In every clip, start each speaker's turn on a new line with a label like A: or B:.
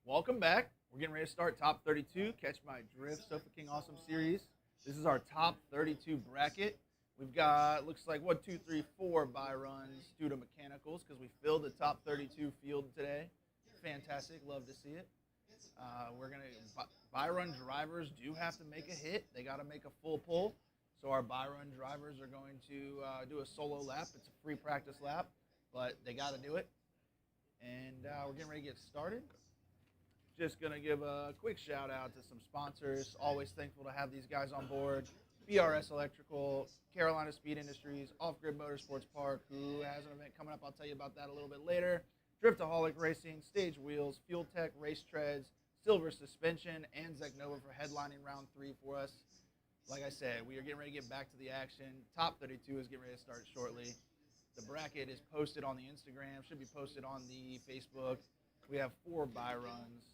A: Welcome back. We're getting ready to start top 32. Catch my drift, Sofa King Awesome series. This is our top 32 bracket. We've got, looks like 1, 2, 3, 4 buy runs due to mechanicals because we filled the top 32 field today. Fantastic. Love to see it. We're going to, buy run drivers do have to make a hit. They got to make a full pull. So our buy run drivers are going to do a solo lap. It's a free practice lap, but they got to do it. And we're getting ready to get started. Just going to give a quick shout out to some sponsors. Always thankful to have these guys on board. BRS Electrical, Carolina Speed Industries, Off Grid Motorsports Park, who has an event coming up. I'll tell you about that a little bit later. Driftaholic Racing, Stage Wheels, Fuel Tech, Race Treads, Silver Suspension, and Zeknova for headlining round 3 for us. Like I said, we are getting ready to get back to the action. Top 32 is getting ready to start shortly. The bracket is posted on the Instagram, should be posted on the Facebook. We have 4 buy runs.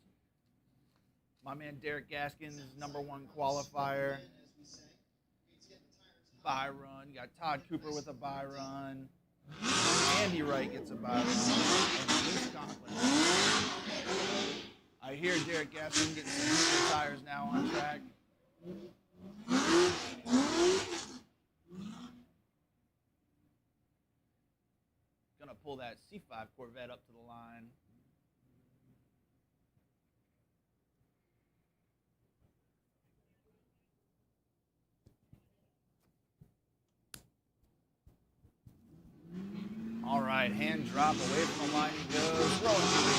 A: My man Derek Gaskins, #1 qualifier. Buy run. You got Todd Cooper with a buy run. Andy Wright gets a buy run. And Reese Conlin. I hear Derek Gaskins getting some tires now on track. Gonna pull that C5 Corvette up to the line. All right, hand drop away from the line he goes, throwing through the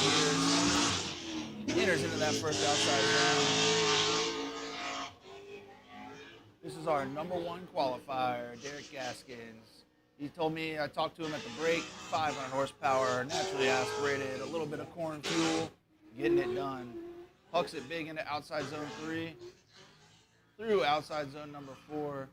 A: gears. Enters into that first outside round. This is our #1 qualifier, Derek Gaskins. He told me, I talked to him at the break, 500 horsepower, naturally aspirated, a little bit of corn fuel, getting it done. Hucks it big into outside zone 3, through outside zone number 4.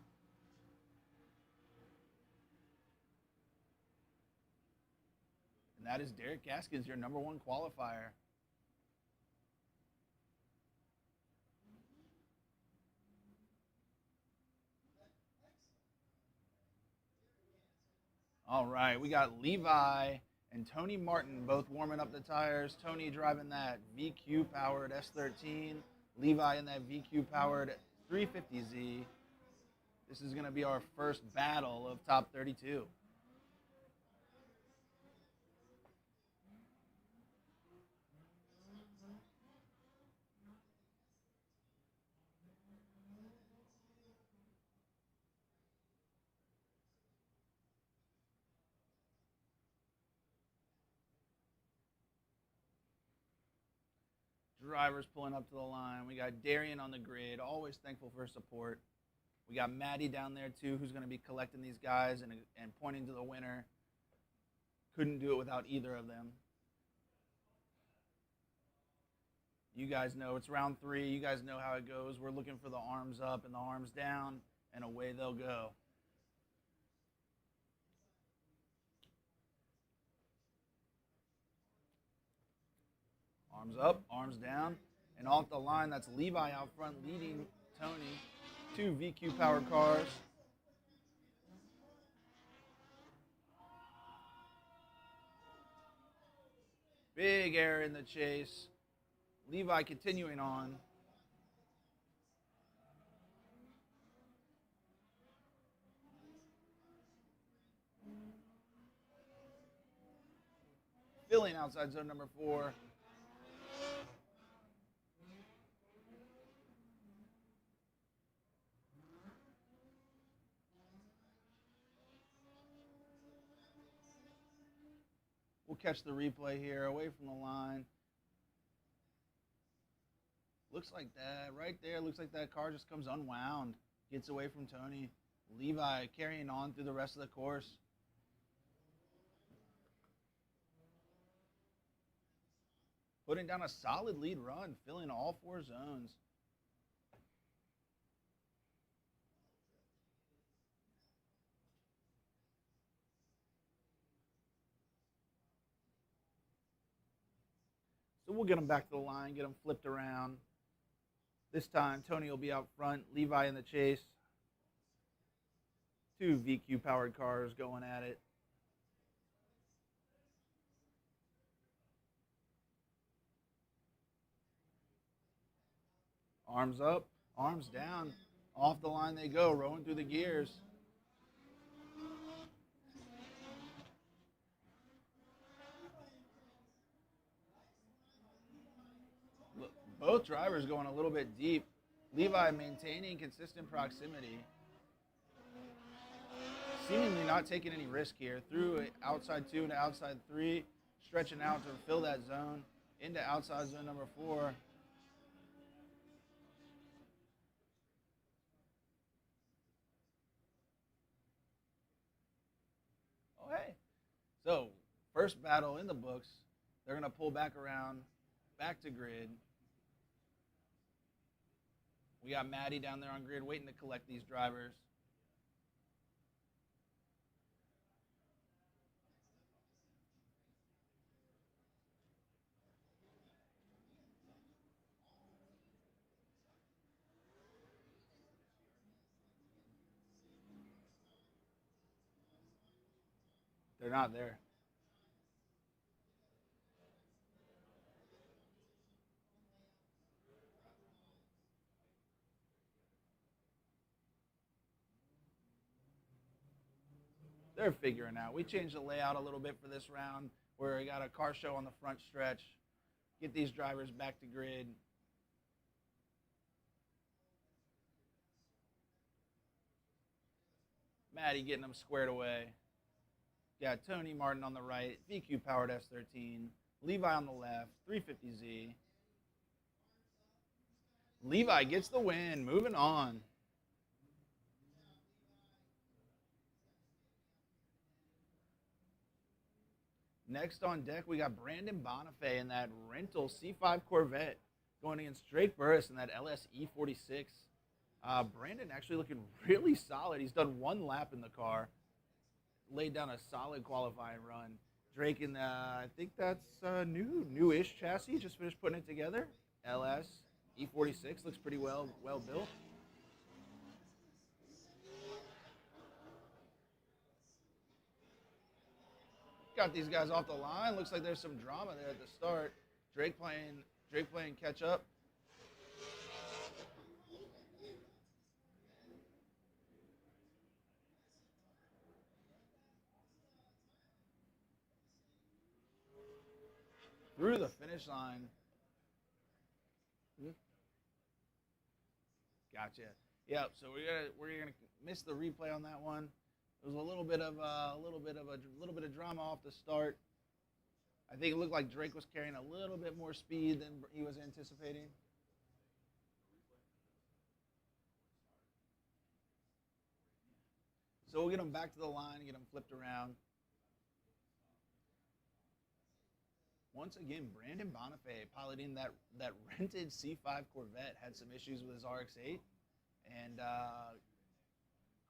A: And that is Derek Gaskins, your #1 qualifier. All right, we got Levi and Tony Martin both warming up the tires. Tony driving that VQ-powered S13. Levi in that VQ-powered 350Z. This is going to be our first battle of top 32. Drivers pulling up to the line. We got Darian on the grid. Always thankful for support. We got Maddie down there too, who's going to be collecting these guys and pointing to the winner. Couldn't do it without either of them. You guys know it's round 3. You guys know how it goes. We're looking for the arms up and the arms down, and away they'll go. Arms up, arms down, and off the line, that's Levi out front leading Tony. 2 VQ-powered cars. Big error in the chase. Levi continuing on. Filling outside zone number 4. We'll catch the replay here, away from the line. Looks like that, right there, looks like that car just comes unwound. Gets away from Tony. Levi carrying on through the rest of the course. Putting down a solid lead run, filling all 4 zones. So we'll get them back to the line, get them flipped around. This time, Tony will be out front, Levi in the chase. 2 VQ-powered cars going at it. Arms up, arms down. Off the line they go, rolling through the gears. Look, both drivers going a little bit deep. Levi maintaining consistent proximity. Seemingly not taking any risk here. Through outside 2 into outside 3. Stretching out to fill that zone. Into outside zone number 4. Oh, hey. So, first battle in the books. They're going to pull back around, back to grid. We got Maddie down there on grid waiting to collect these drivers. They're not there. They're figuring out. We changed the layout a little bit for this round where we got a car show on the front stretch. Get these drivers back to grid. Maddie getting them squared away. Got Tony Martin on the right, VQ powered S13. Levi on the left, 350Z. Levi gets the win, moving on. Next on deck, we got Brandon Bonaf in that rental C5 Corvette going against Drake Burus in that LS E46. Brandon actually looking really solid. He's done 1 lap in the car. Laid down a solid qualifying run. Drake in the, I think that's newish chassis. Just finished putting it together. LS E46 looks pretty well built. Got these guys off the line. Looks like there's some drama there at the start. Drake playing catch up. Through the finish line. Gotcha. Yep. So we're gonna miss the replay on that one. There was a little bit of drama off the start. I think it looked like Drake was carrying a little bit more speed than he was anticipating. So we'll get him back to the line, get him flipped around. Once again, Brandon Bonaf piloting that rented C5 Corvette had some issues with his RX-8, and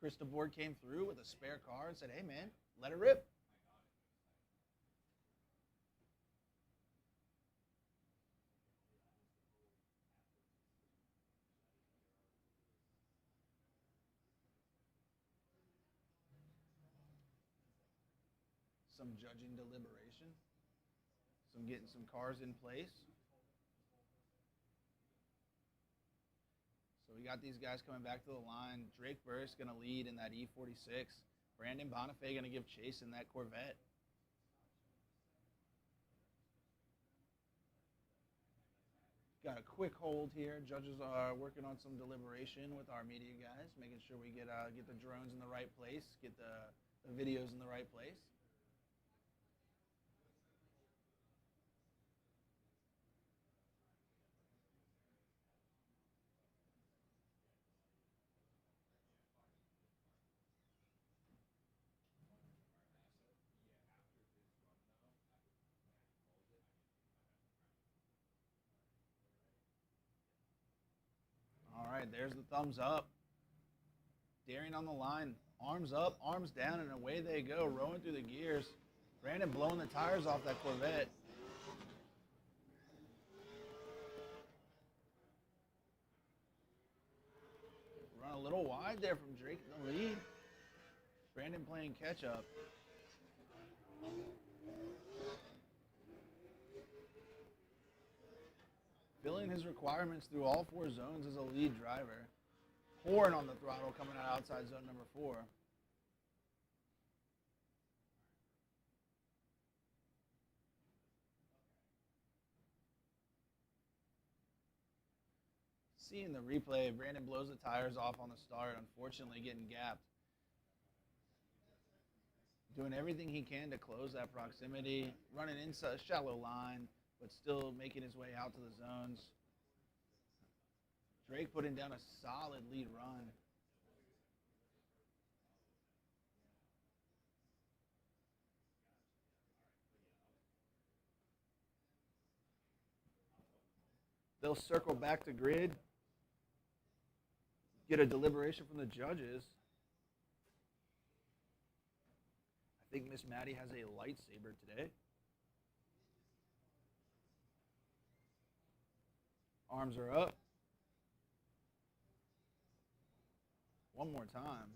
A: Chris DeBoard came through with a spare car and said, "Hey man, let it rip." Some judging deliberation. Some getting some cars in place. So we got these guys coming back to the line. Drake Burus going to lead in that E46. Brandon Bonaf going to give chase in that Corvette. Got a quick hold here. Judges are working on some deliberation with our media guys, making sure we get the drones in the right place, get the videos in the right place. All right, there's the thumbs up. Daring on the line. Arms up, arms down, and away they go, rolling through the gears. Brandon blowing the tires off that Corvette. Run a little wide there from Drake in the lead. Brandon playing catch up. Filling his requirements through all 4 zones as a lead driver. Pouring on the throttle coming out outside zone number 4. Seeing the replay, Brandon blows the tires off on the start, unfortunately getting gapped. Doing everything he can to close that proximity, running inside a shallow line, but still making his way out to the zones. Drake putting down a solid lead run. They'll circle back to grid, get a deliberation from the judges. I think Miss Maddie has a lightsaber today. Arms are up. One more time.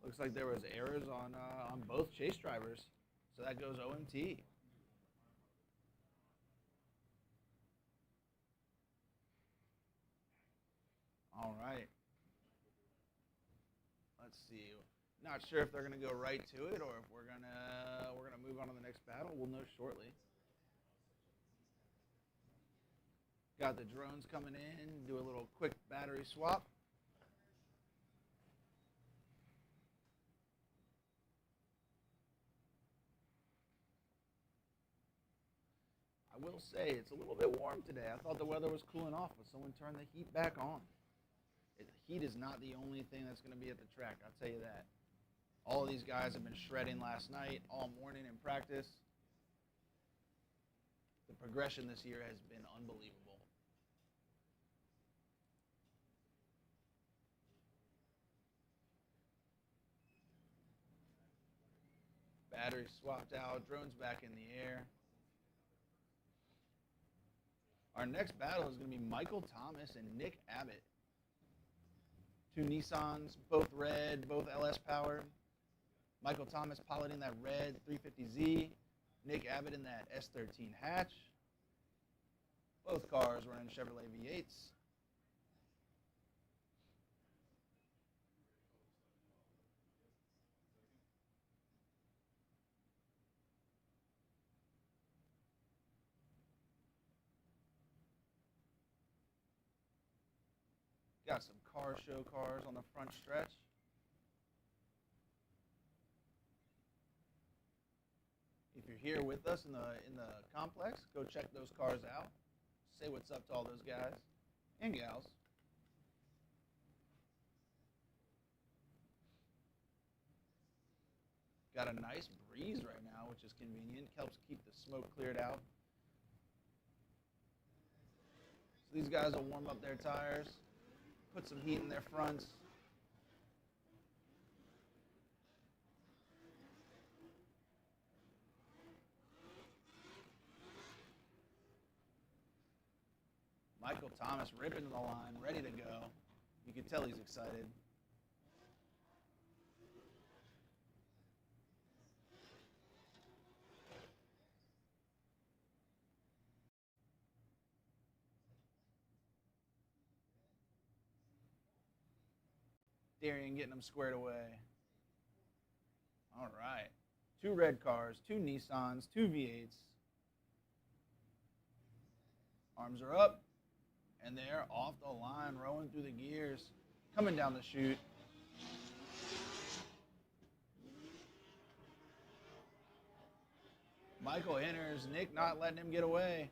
A: Looks like there was errors on both chase drivers, so that goes OMT. All right. Let's see. Not sure if they're gonna go right to it or if we're gonna move on to the next battle. We'll know shortly. Got the drones coming in. Do a little quick battery swap. I will say it's a little bit warm today. I thought the weather was cooling off, but someone turned the heat back on. Heat is not the only thing that's going to be at the track, I'll tell you that. All of these guys have been shredding last night, all morning in practice. The progression this year has been unbelievable. Battery swapped out, drones back in the air. Our next battle is going to be Michael Thomas and Nick Abbott. 2 Nissans, both red, both LS powered. Michael Thomas piloting that red 350Z. Nick Abbott in that S13 hatch. Both cars running Chevrolet V8s. Got some car show cars on the front stretch. If you're here with us in the complex, go check those cars out. Say what's up to all those guys and gals. Got a nice breeze right now, which is convenient. Helps keep the smoke cleared out. So these guys will warm up their tires. Put some heat in their fronts. Michael Thomas ripping the line, ready to go. You can tell he's excited. Darian getting them squared away. All right. 2 red cars, 2 Nissans, 2 V8s. Arms are up, and they're off the line, rolling through the gears, coming down the chute. Michael enters, Nick not letting him get away.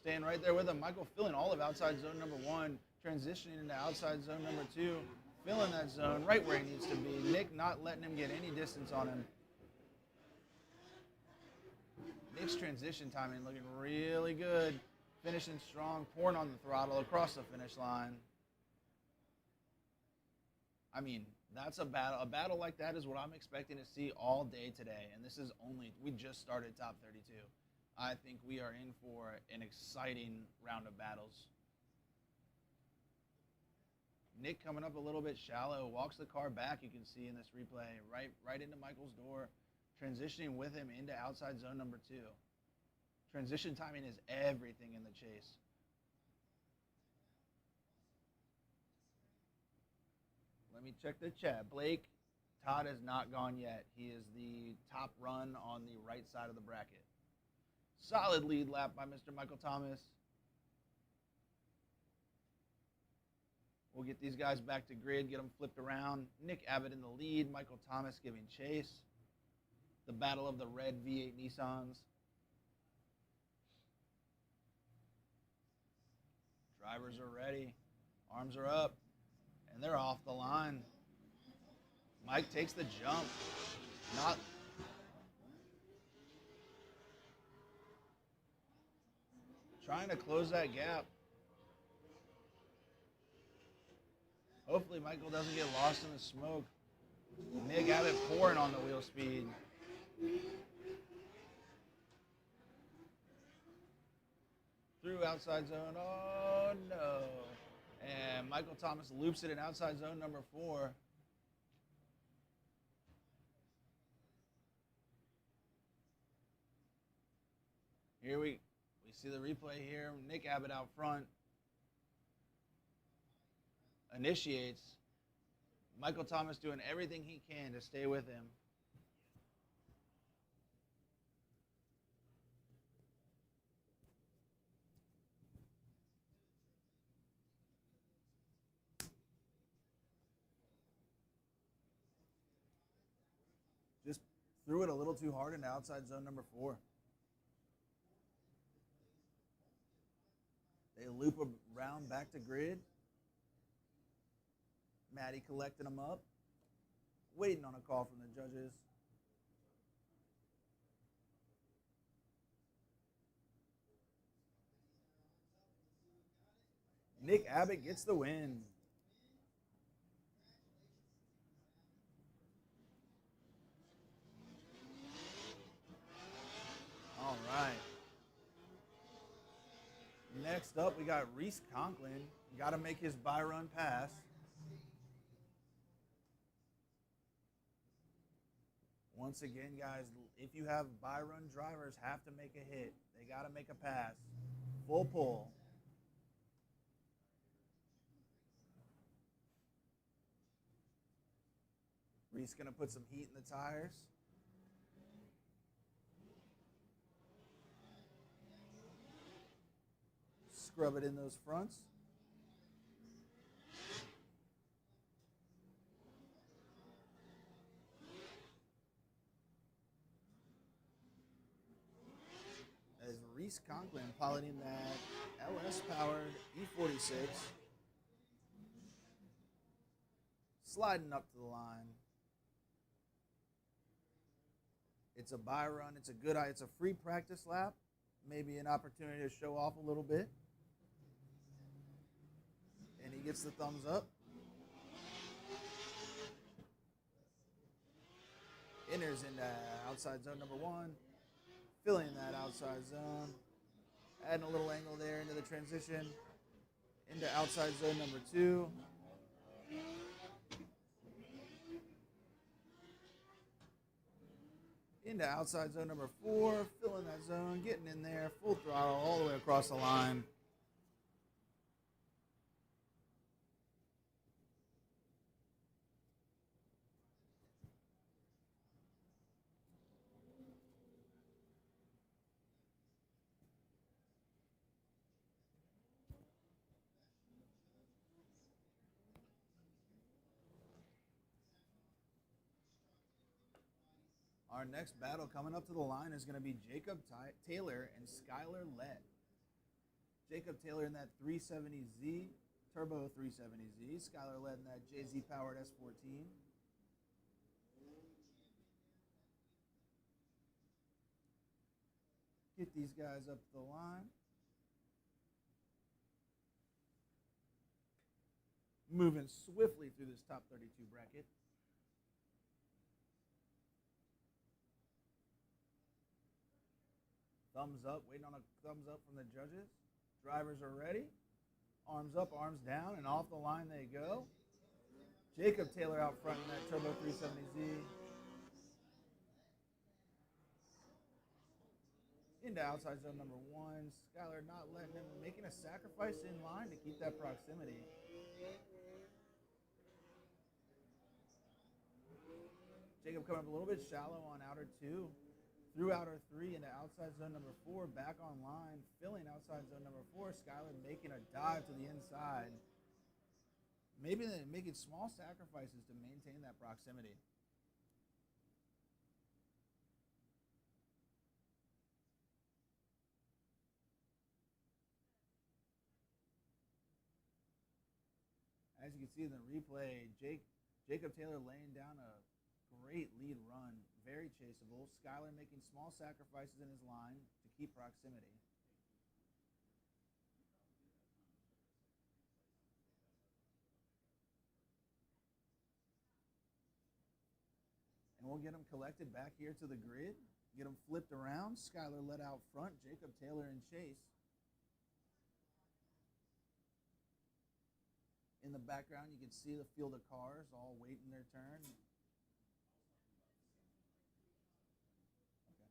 A: Staying right there with him. Michael filling all of outside zone number 1, transitioning into outside zone number 2. Filling that zone right where he needs to be. Nick not letting him get any distance on him. Nick's transition timing looking really good. Finishing strong, pouring on the throttle across the finish line. I mean, that's a battle. A battle like that is what I'm expecting to see all day today. And this is we just started top 32. I think we are in for an exciting round of battles. Nick coming up a little bit shallow, walks the car back, you can see in this replay, right into Michael's door, transitioning with him into outside zone number 2. Transition timing is everything in the chase. Let me check the chat. Blake, Todd has not gone yet. He is the top run on the right side of the bracket. Solid lead lap by Mr. Michael Thomas. We'll get these guys back to grid, get them flipped around. Nick Abbott in the lead, Michael Thomas giving chase. The battle of the red V8 Nissans. Drivers are ready. Arms are up. And they're off the line. Mike takes the jump. Not trying to close that gap. Hopefully Michael doesn't get lost in the smoke. Nick Abbott pouring on the wheel speed. Through outside zone. Oh no. And Michael Thomas loops it in outside zone number 4. Here we see the replay here. Nick Abbott out front. Initiates. Michael Thomas doing everything he can to stay with him. Just threw it a little too hard into outside zone number 4. They loop around back to grid. Maddie collecting them up. Waiting on a call from the judges. Nick Abbott gets the win. All right. Next up, we got Reese Conlin. Got to make his by-run pass. Once again, guys, if you have by-run drivers, have to make a hit. They got to make a pass. Full pull. Reese going to put some heat in the tires. Scrub it in those fronts. As Reese Conlin piloting that LS-powered E46. Sliding up to the line. It's a buy run. It's a good. It's a free practice lap. Maybe an opportunity to show off a little bit. And he gets the thumbs up. Enters into outside zone number 1. Filling that outside zone. Adding a little angle there into the transition. Into outside zone number 2. Into outside zone number 4, filling that zone, getting in there, full throttle all the way across the line. Our next battle coming up to the line is going to be Jacob Taylor and Skyler Lett. Jacob Taylor in that 370Z, Turbo 370Z. Skyler Lett in that JZ powered S14. Get these guys up the line. Moving swiftly through this top 32 bracket. Thumbs up, waiting on a thumbs up from the judges. Drivers are ready. Arms up, arms down, and off the line they go. Jacob Taylor out front in that Turbo 370Z. into outside zone number 1. Skyler not letting him, making a sacrifice in line to keep that proximity. Jacob coming up a little bit shallow on outer 2. Through outer 3 into outside zone number 4. Back on line, filling outside zone number 4. Skyler making a dive to the inside. Maybe making small sacrifices to maintain that proximity. As you can see in the replay, Jacob Taylor laying down a great lead run, very chaseable. Skyler making small sacrifices in his line to keep proximity. And we'll get him collected back here to the grid, get him flipped around. Skyler let out front, Jacob Taylor in chase. In the background, you can see the field of cars all waiting their turn. Okay.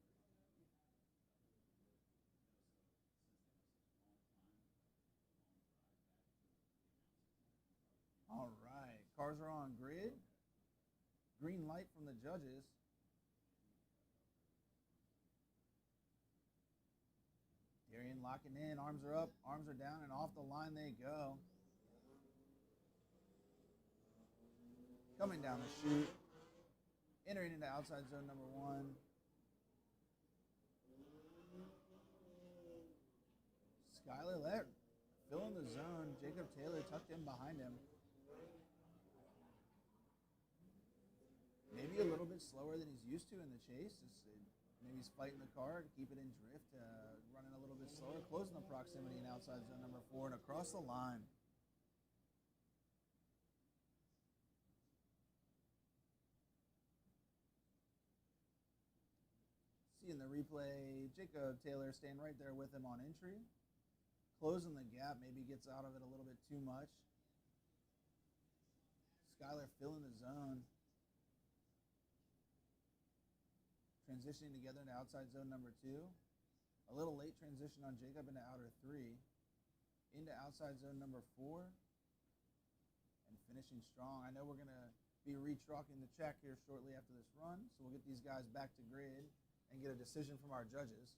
A: All right, cars are on grid. Green light from the judges. Darian locking in, arms are up, arms are down, and off the line they go. Coming down the chute, entering into outside zone number 1. Skyler let filling the zone. Jacob Taylor tucked in behind him. Maybe a little bit slower than he's used to in the chase. Maybe he's fighting the car to keep it in drift, running a little bit slower, closing the proximity in outside zone number 4 and across the line. See in the replay, Jacob Taylor staying right there with him on entry. Closing the gap, maybe gets out of it a little bit too much. Skyler filling the zone. Transitioning together into outside zone number 2. A little late transition on Jacob into outer 3. Into outside zone number 4. And finishing strong. I know we're going to be re-chalking the track here shortly after this run, so we'll get these guys back to grid and get a decision from our judges.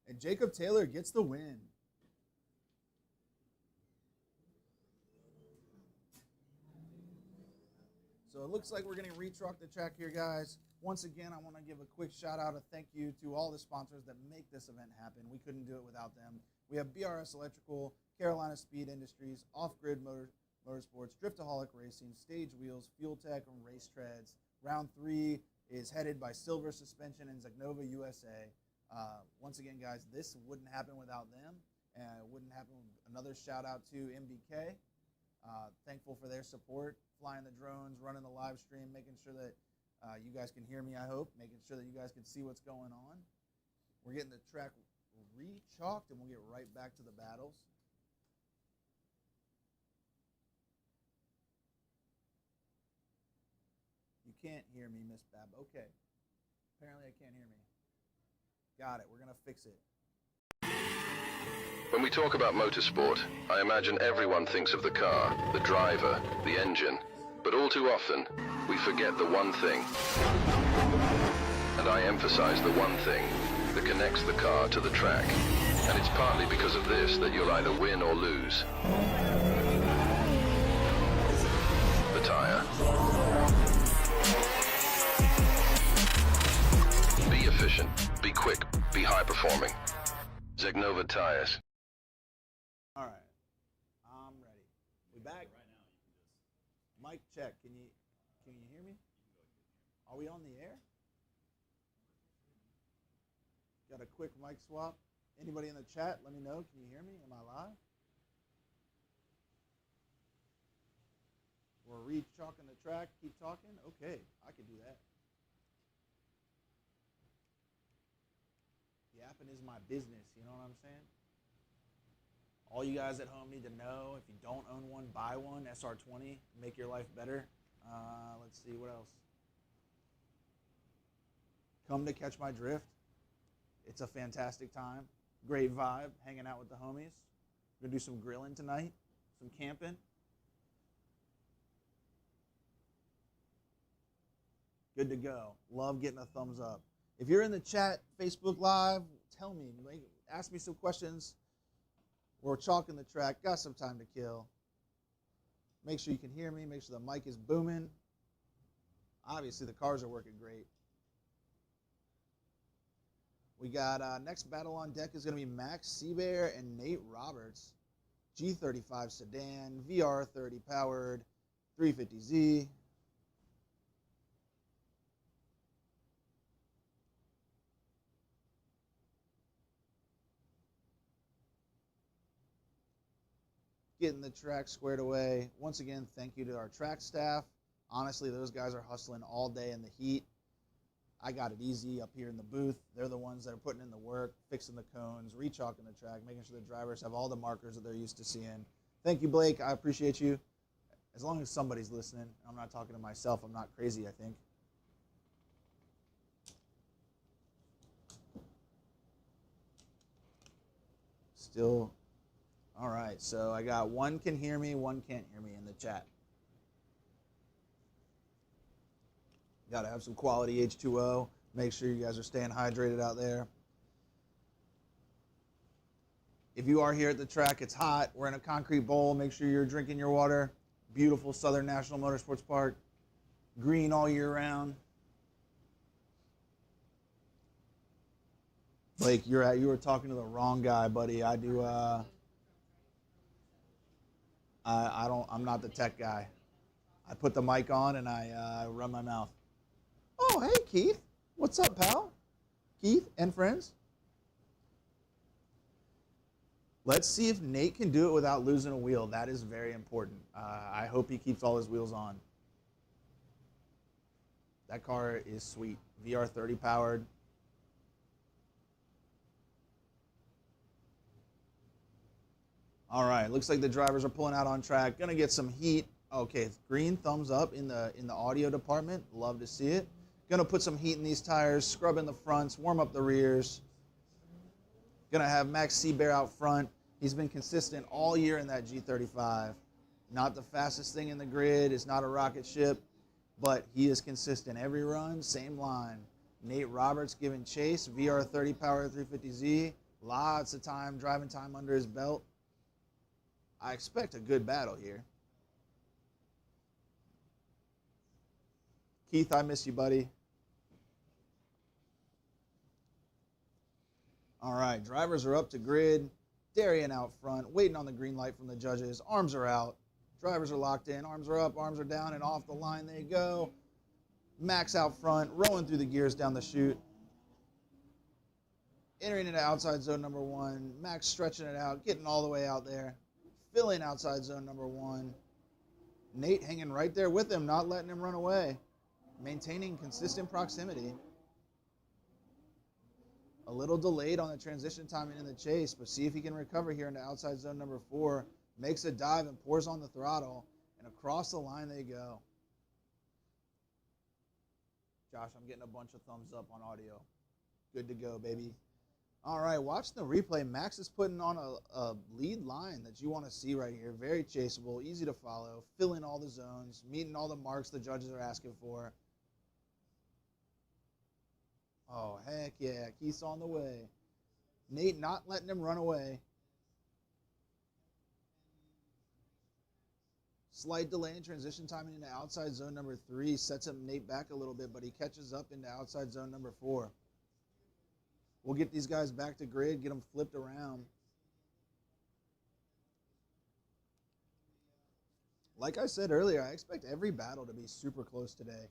A: And Jacob Taylor gets the win. So it looks like we're going to re-chalk the track here, guys. Once again, I want to give a quick shout-out, a thank you to all the sponsors that make this event happen. We couldn't do it without them. We have BRS Electrical, Carolina Speed Industries, Off-Grid Motorsports, Driftaholic Racing, Stage Wheels, Fuel Tech, and Race Treads. Round 3 is headed by Silver Suspension and Zagnova USA. Once again, guys, this wouldn't happen without them. It wouldn't happen. Another shout-out to MBK. Thankful for their support, flying the drones, running the live stream, making sure that you guys can hear me, I hope, making sure that you guys can see what's going on. We're getting the track re-chalked, and we'll get right back to the battles. You can't hear me, Miss Bab. Okay. Apparently I can't hear me. Got it. We're going to fix it.
B: When we talk about motorsport, I imagine everyone thinks of the car, the driver, the engine. But all too often, we forget the one thing. And I emphasize the one thing that connects the car to the track. And it's partly because of this that you'll either win or lose. The tire. Be efficient, be quick, be high-performing. Zagnova tires.
A: All right, I'm ready. We back?
C: Right now, you can just.
A: Mic check. Can you hear me? Are we on the air? Got a quick mic swap. Anybody in the chat, let me know. Can you hear me? Am I live? We're re-chalking the track. Keep talking? Okay, I can do that. shopping is my business. You know what I'm saying? All you guys at home need to know, if you don't own one, buy one. SR20, make your life better. Let's see, what else? Come to Catch My Drift. It's a fantastic time. Great vibe, hanging out with the homies. We're going to do some grilling tonight, some camping. Good to go. Love getting a thumbs up. If you're in the chat, Facebook Live, tell me. Ask me some questions. We're chalking the track. Got some time to kill. Make sure you can hear me. Make sure the mic is booming. Obviously, the cars are working great. We got next battle on deck is going to be Max Sebear and Nate Roberts. G35 sedan, VR30 powered, 350Z. Getting the track squared away. Once again, thank you to our track staff. Honestly, those guys are hustling all day in the heat. I got it easy up here in the booth. They're the ones that are putting in the work, fixing the cones, rechalking the track, making sure the drivers have all the markers that they're used to seeing. Thank you, Blake. I appreciate you. As long as somebody's listening. I'm not talking to myself. I'm not crazy, I think. Still. All right, so I got one can hear me, one can't hear me in the chat. Got to have some quality H2O. Make sure you guys are staying hydrated out there. If you are here at the track, it's hot. We're in a concrete bowl. Make sure you're drinking your water. Beautiful Southern National Motorsports Park. Green all year round. Blake, you were talking to the wrong guy, buddy. I'm not the tech guy. I put the mic on and I run my mouth. Oh, hey, Keith. What's up, pal? Keith and friends. Let's see if Nate can do it without losing a wheel. That is very important. I hope he keeps all his wheels on. That car is sweet. VR30 powered. All right, looks like the drivers are pulling out on track. Gonna get some heat. Okay, green thumbs up in the audio department. Love to see it. Gonna put some heat in these tires, scrub in the fronts, warm up the rears. Gonna have Max Sebear out front. He's been consistent all year in that G35. Not the fastest thing in the grid. It's not a rocket ship, but he is consistent. Every run, same line. Nate Roberts giving chase. VR30 power 350Z. Lots of time, driving time under his belt. I expect a good battle here. Keith, I miss you, buddy. All right, drivers are up to grid. Darian out front, waiting on the green light from the judges. Arms are out. Drivers are locked in. Arms are up, arms are down, and off the line they go. Max out front, rolling through the gears down the chute. Entering into outside zone number 1. Max stretching it out, getting all the way out there. Filling outside zone number 1. Nate hanging right there with him, not letting him run away. Maintaining consistent proximity. A little delayed on the transition timing in the chase, but see if he can recover here into outside zone number 4. Makes a dive and pours on the throttle, and across the line they go. Josh, I'm getting a bunch of thumbs up on audio. Good to go, baby. All right, watch the replay. Max is putting on a lead line that you want to see right here. Very chaseable, easy to follow, filling all the zones, meeting all the marks the judges are asking for. Oh, heck yeah, Keith's on the way. Nate not letting him run away. Slight delay in transition timing into outside zone number 3. Sets up Nate back a little bit, but he catches up into outside zone number 4. We'll get these guys back to grid, get them flipped around. Like I said earlier, I expect every battle to be super close today.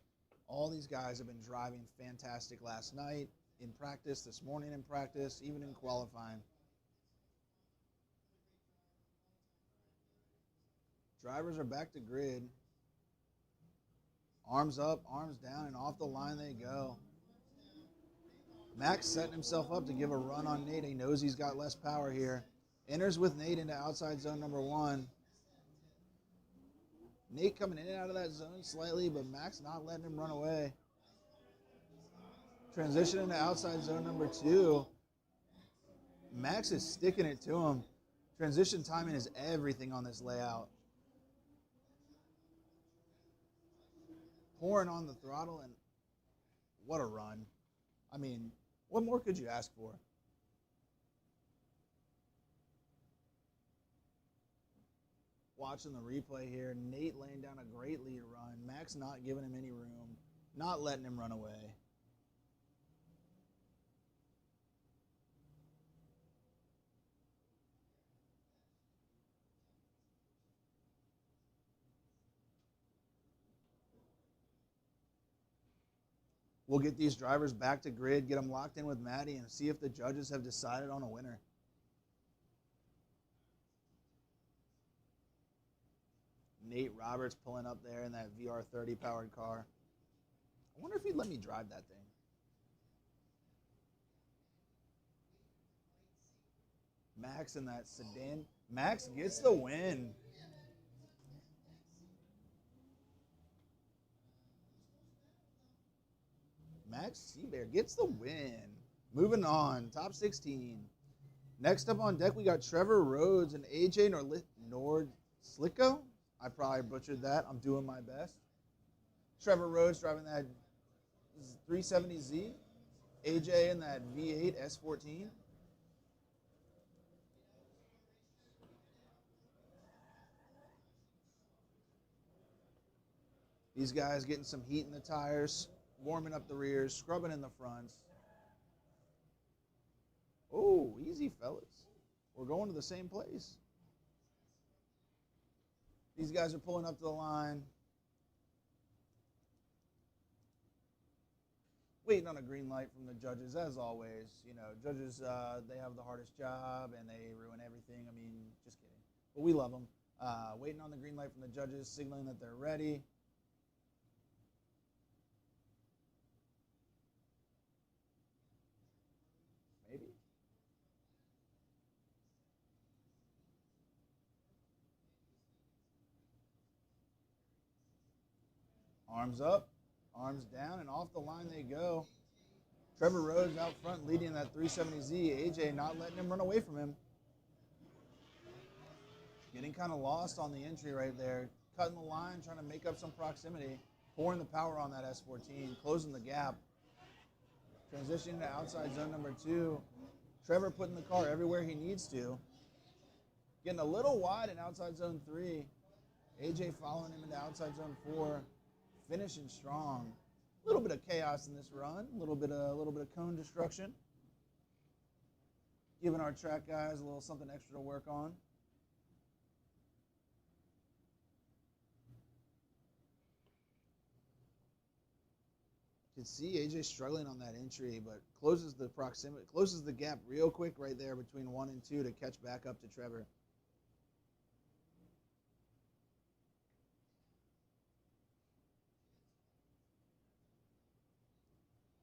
A: All these guys have been driving fantastic last night, in practice, this morning in practice, even in qualifying. Drivers are back to grid. Arms up, arms down, and off the line they go. Max setting himself up to give a run on Nate. He knows he's got less power here. Enters with Nate into outside zone number 1. Nate coming in and out of that zone slightly, but Max not letting him run away. Transition into outside zone number 2. Max is sticking it to him. Transition timing is everything on this layout. Pouring on the throttle, and what a run. I mean, what more could you ask for? Watching the replay here, Nate laying down a great lead run. Max not giving him any room, not letting him run away. We'll get these drivers back to grid, get them locked in with Maddie, and see if the judges have decided on a winner. Nate Roberts pulling up there in that VR30 powered car. I wonder if he'd let me drive that thing. Max in that sedan. Max gets the win. Max Sebear gets the win. Moving on, top 16. Next up on deck, we got Trevor Rhodess and AJ Nordslicko. I probably butchered that. I'm doing my best. Trevor Rhodess driving that 370Z. AJ in that V8 S14. These guys getting some heat in the tires, warming up the rears, scrubbing in the fronts. Oh, easy, fellas. We're going to the same place. These guys are pulling up to the line. Waiting on a green light from the judges, as always. You know, judges, they have the hardest job, and they ruin everything. I mean, just kidding. But we love them. Waiting on the green light from the judges, signaling that they're ready. Maybe. Arms up, arms down, and off the line they go. Trevor Rhodess out front leading that 370Z. AJ not letting him run away from him. Getting kind of lost on the entry right there. Cutting the line, trying to make up some proximity. Pouring the power on that S14, closing the gap. Transitioning to outside zone number 2. Trevor putting the car everywhere he needs to. Getting a little wide in outside zone 3. AJ following him into outside zone 4. Finishing strong. A little bit of chaos in this run. A little bit of cone destruction. Giving our track guys a little something extra to work on. You can see AJ struggling on that entry, but closes the gap real quick right there between 1 and 2 to catch back up to Trevor.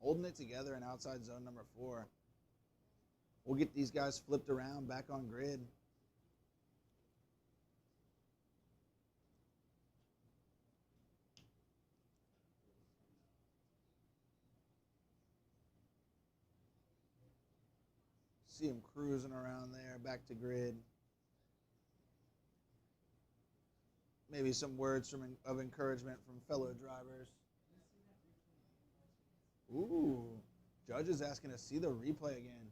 A: Holding it together in outside zone number 4. We'll get these guys flipped around back on grid. See him cruising around there, back to grid. Maybe some words of encouragement from fellow drivers. Ooh, judge is asking to see the replay again.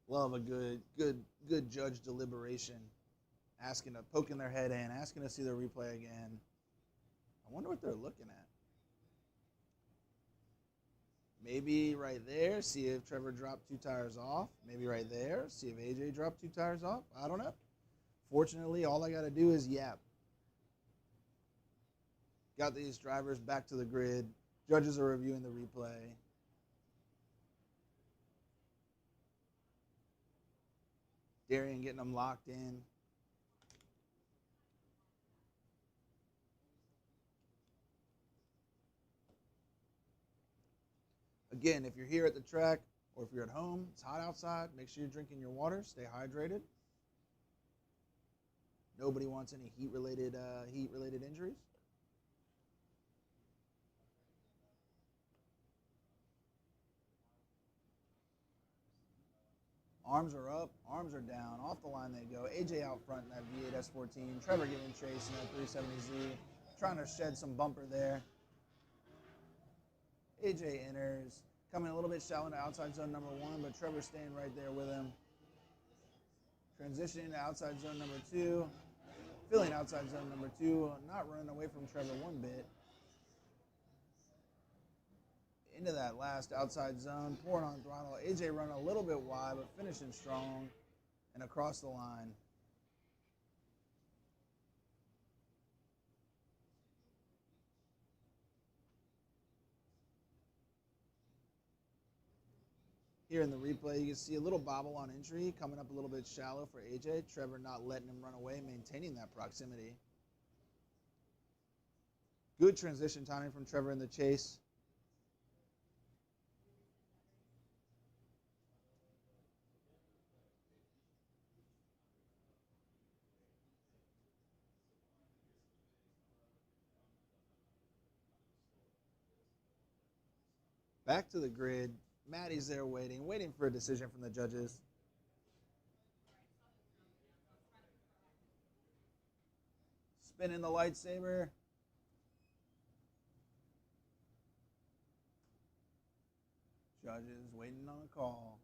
A: Love a good judge deliberation. Poking their head in, asking to see the replay again. I wonder what they're looking at. Maybe right there, see if Trevor dropped 2 tires off. Maybe right there, see if AJ dropped 2 tires off. I don't know. Fortunately, all I got to do is yap. Got these drivers back to the grid. Judges are reviewing the replay. Darian getting them locked in. Again, if you're here at the track or if you're at home, it's hot outside, make sure you're drinking your water, stay hydrated. Nobody wants any heat-related injuries. Arms are up, arms are down, off the line they go. AJ out front in that V8 S14. Trevor giving chase in that 370Z. Trying to shed some bumper there. AJ enters. Coming a little bit shallow into outside zone number 1, but Trevor's staying right there with him. Transitioning to outside zone number 2. Filling outside zone number 2. Not running away from Trevor one bit. Into that last outside zone, pouring on throttle. AJ running a little bit wide, but finishing strong and across the line. Here in the replay, you can see a little bobble on entry, coming up a little bit shallow for AJ. Trevor not letting him run away, maintaining that proximity. Good transition timing from Trevor in the chase. Back to the grid. Maddie's there waiting for a decision from the judges. Spinning the lightsaber. Judges waiting on a call.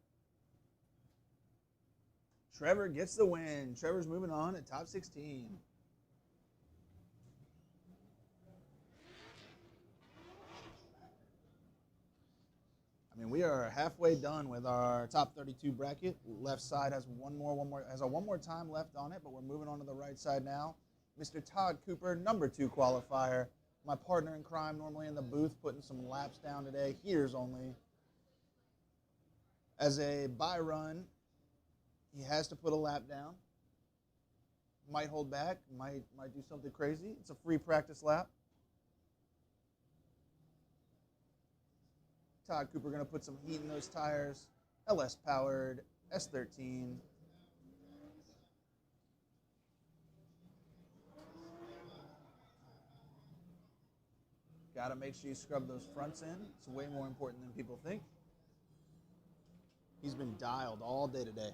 A: Trevor gets the win. Trevor's moving on at top 16. I mean, we are halfway done with our top 32 bracket. Left side has one more time left on it, but we're moving on to the right side now. Mr. Todd Cooper, number 2 qualifier. My partner in crime, normally in the booth, putting some laps down today. Heaters only. As a bye run, he has to put a lap down. Might hold back, might do something crazy. It's a free practice lap. Todd Cooper going to put some heat in those tires. LS powered S13. Got to make sure you scrub those fronts in. It's way more important than people think. He's been dialed all day today.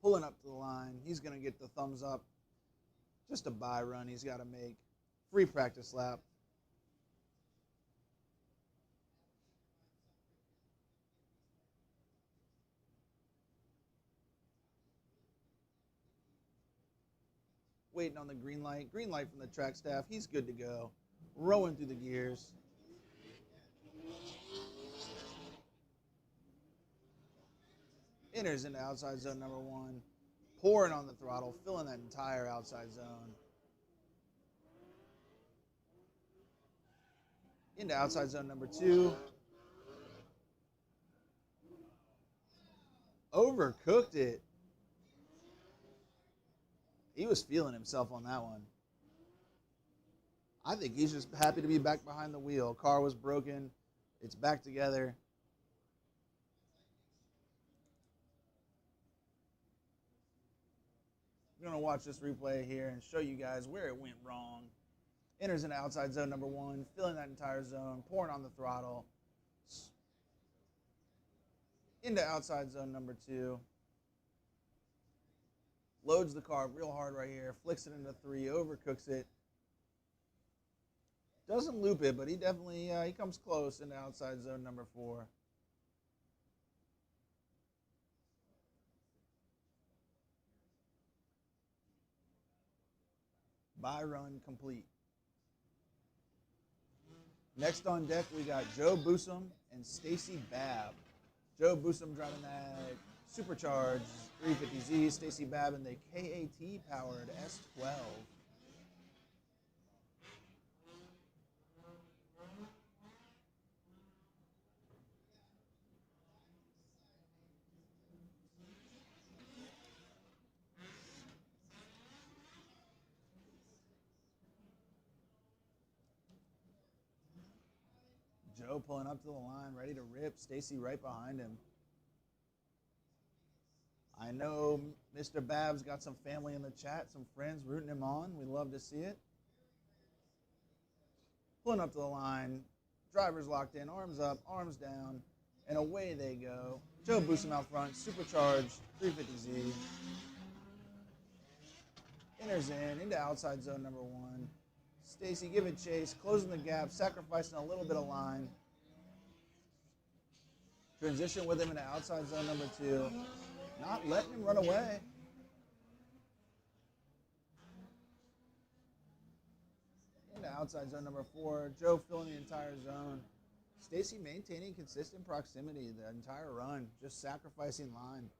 A: Pulling up to the line. He's going to get the thumbs up. Just a bye run he's got to make. Free practice lap. Waiting on the green light. Green light from the track staff. He's good to go. Rowing through the gears. Enters into outside zone number 1. Pouring on the throttle. Filling that entire outside zone. Into outside zone number 2. Overcooked it. He was feeling himself on that one. I think he's just happy to be back behind the wheel. Car was broken. It's back together. I'm going to watch this replay here and show you guys where it went wrong. Enters into outside zone number 1, filling that entire zone, pouring on the throttle. Into outside zone number 2. Loads the car real hard right here, flicks it into 3, overcooks it. Doesn't loop it, but he definitely he comes close into outside zone number 4. Bye run complete. Next on deck, we got Joe Busam and Stacy Bab. Joe Busam driving that supercharged 350Z, Stacy Bab in the KAT-powered S12. Joe pulling up to the line, ready to rip. Stacy right behind him. I know Mr. Bab's got some family in the chat, some friends rooting him on. We love to see it. Pulling up to the line. Driver's locked in, arms up, arms down, and away they go. Joe Busam out front, supercharged, 350Z. Enters into outside zone number 1. Stacy giving chase, closing the gap, sacrificing a little bit of line. Transition with him into outside zone number 2. Not letting him run away. Into outside zone number 4. Joe filling the entire zone. Stacy maintaining consistent proximity the entire run, just sacrificing line.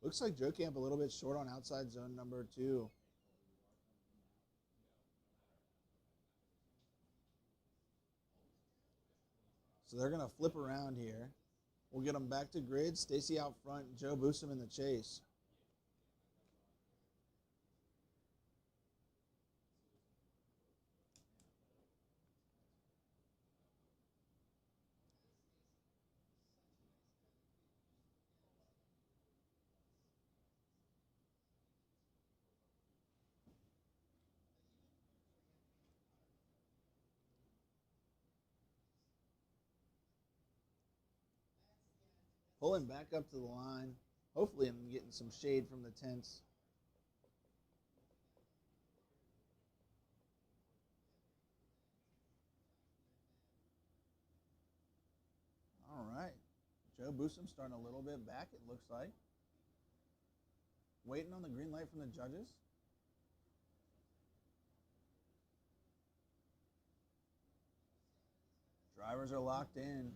A: Looks like Joe Camp a little bit short on outside zone number 2. So they're going to flip around here. We'll get them back to grid. Stacy out front, Joe Busam in the chase. Pulling back up to the line. Hopefully I'm getting some shade from the tents. All right. Joe Busam starting a little bit back, it looks like. Waiting on the green light from the judges. Drivers are locked in.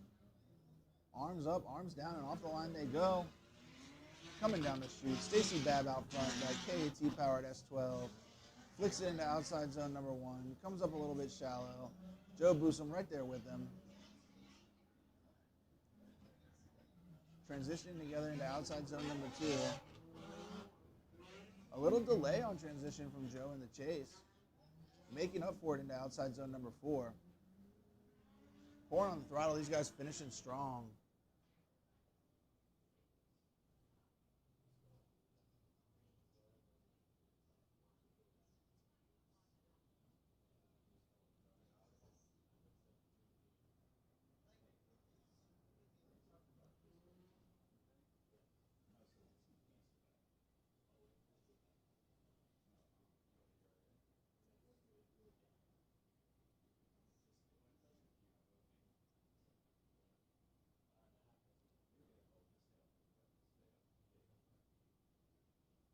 A: Arms up, arms down, and off the line they go. Coming down the chute, Stacy Bab out front, that KAT powered S12. Flicks it into outside zone number 1. Comes up a little bit shallow. Joe Busam right there with them. Transitioning together into outside zone number 2. A little delay on transition from Joe in the chase. Making up for it into outside zone number 4. Pouring on the throttle, these guys finishing strong.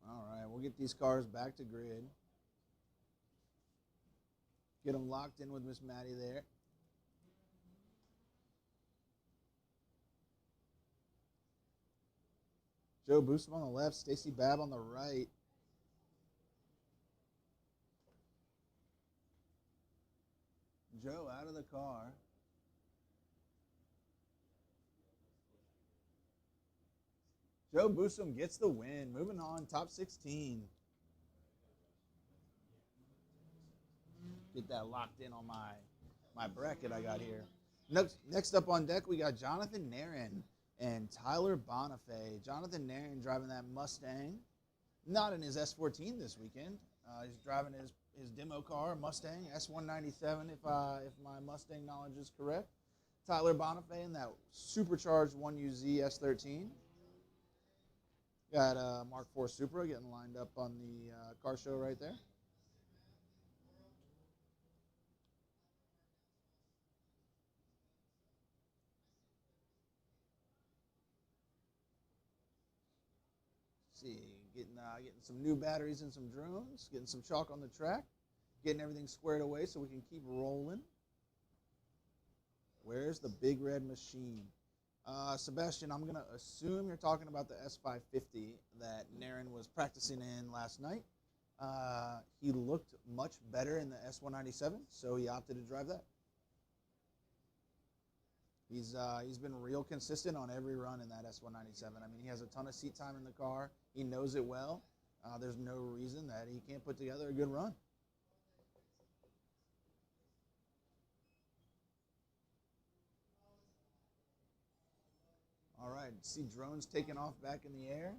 A: All right, we'll get these cars back to grid. Get them locked in with Miss Maddie there. Joe Busam on the left, Stacy Bab on the right. Joe out of the car. Joe Busam gets the win. Moving on, top 16. Get that locked in on my bracket I got here. Next up on deck, we got Jonathan Narin and Tyler Bonaf. Jonathan Narin driving that Mustang. Not in his S14 this weekend. He's driving his demo car, Mustang S197, if my Mustang knowledge is correct. Tyler Bonaf in that supercharged 1UZ S13. Got Mark IV Supra getting lined up on the car show right there. See, getting some new batteries and some drones, getting some chalk on the track, getting everything squared away so we can keep rolling. Where's the big red machine? Sebastian, I'm going to assume you're talking about the S550 that Narin was practicing in last night. He looked much better in the S197, so he opted to drive that. He's been real consistent on every run in that S197. I mean, he has a ton of seat time in the car. He knows it well. There's no reason that he can't put together a good run. All right, see drones taking off back in the air.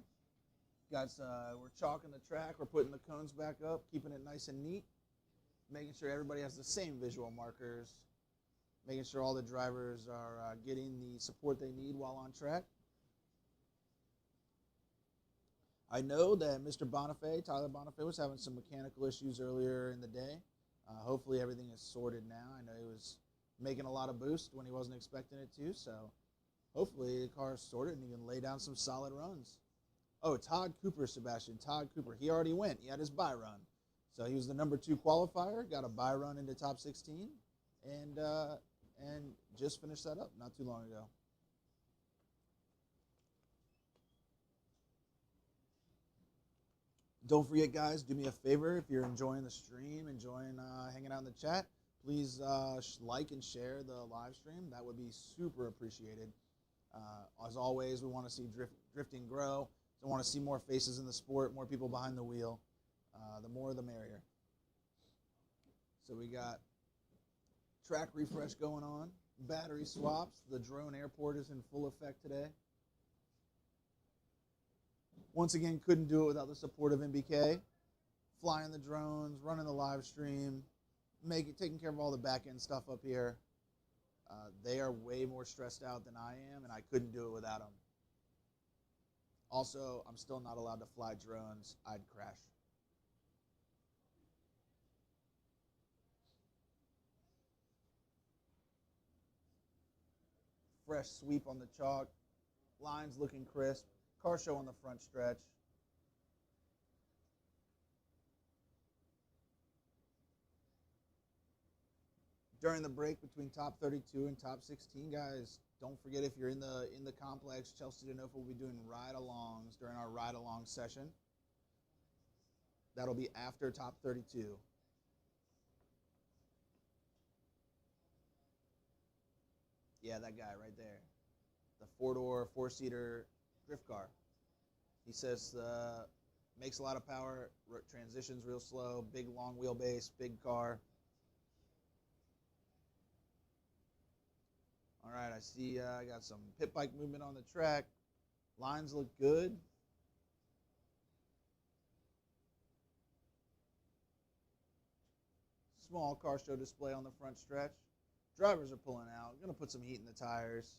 A: We're chalking the track. We're putting the cones back up, keeping it nice and neat, making sure everybody has the same visual markers, making sure all the drivers are getting the support they need while on track. I know that Mr. Bonaf, Tyler Bonaf, was having some mechanical issues earlier in the day. Hopefully everything is sorted now. I know he was making a lot of boost when he wasn't expecting it to, so hopefully the car is sorted and he can lay down some solid runs. Oh, Todd Cooper, Sebastian. Todd Cooper. He already went. He had his bye run. So he was the number 2 qualifier, got a bye run into top 16, and just finished that up not too long ago. Don't forget, guys, do me a favor. If you're enjoying the stream, enjoying hanging out in the chat, please like and share the live stream. That would be super appreciated. As always, we want to see drifting grow. So I want to see more faces in the sport, more people behind the wheel. The more, the merrier. So we got track refresh going on, battery swaps. The drone airport is in full effect today. Once again, couldn't do it without the support of MBK. Flying the drones, running the live stream, taking care of all the back end stuff up here. They are way more stressed out than I am, and I couldn't do it without them. Also, I'm still not allowed to fly drones. I'd crash. Fresh sweep on the chalk. Lines looking crisp. Car show on the front stretch. During the break between top 32 and top 16, guys, don't forget, if you're in the complex, Chelsea DeNofa will be doing ride-alongs during our ride-along session. That'll be after top 32. Yeah, that guy right there. The 4-door, 4-seater drift car. He says makes a lot of power, transitions real slow, big long wheelbase, big car. All right, I see I got some pit bike movement on the track. Lines look good. Small car show display on the front stretch. Drivers are pulling out. Going to put some heat in the tires.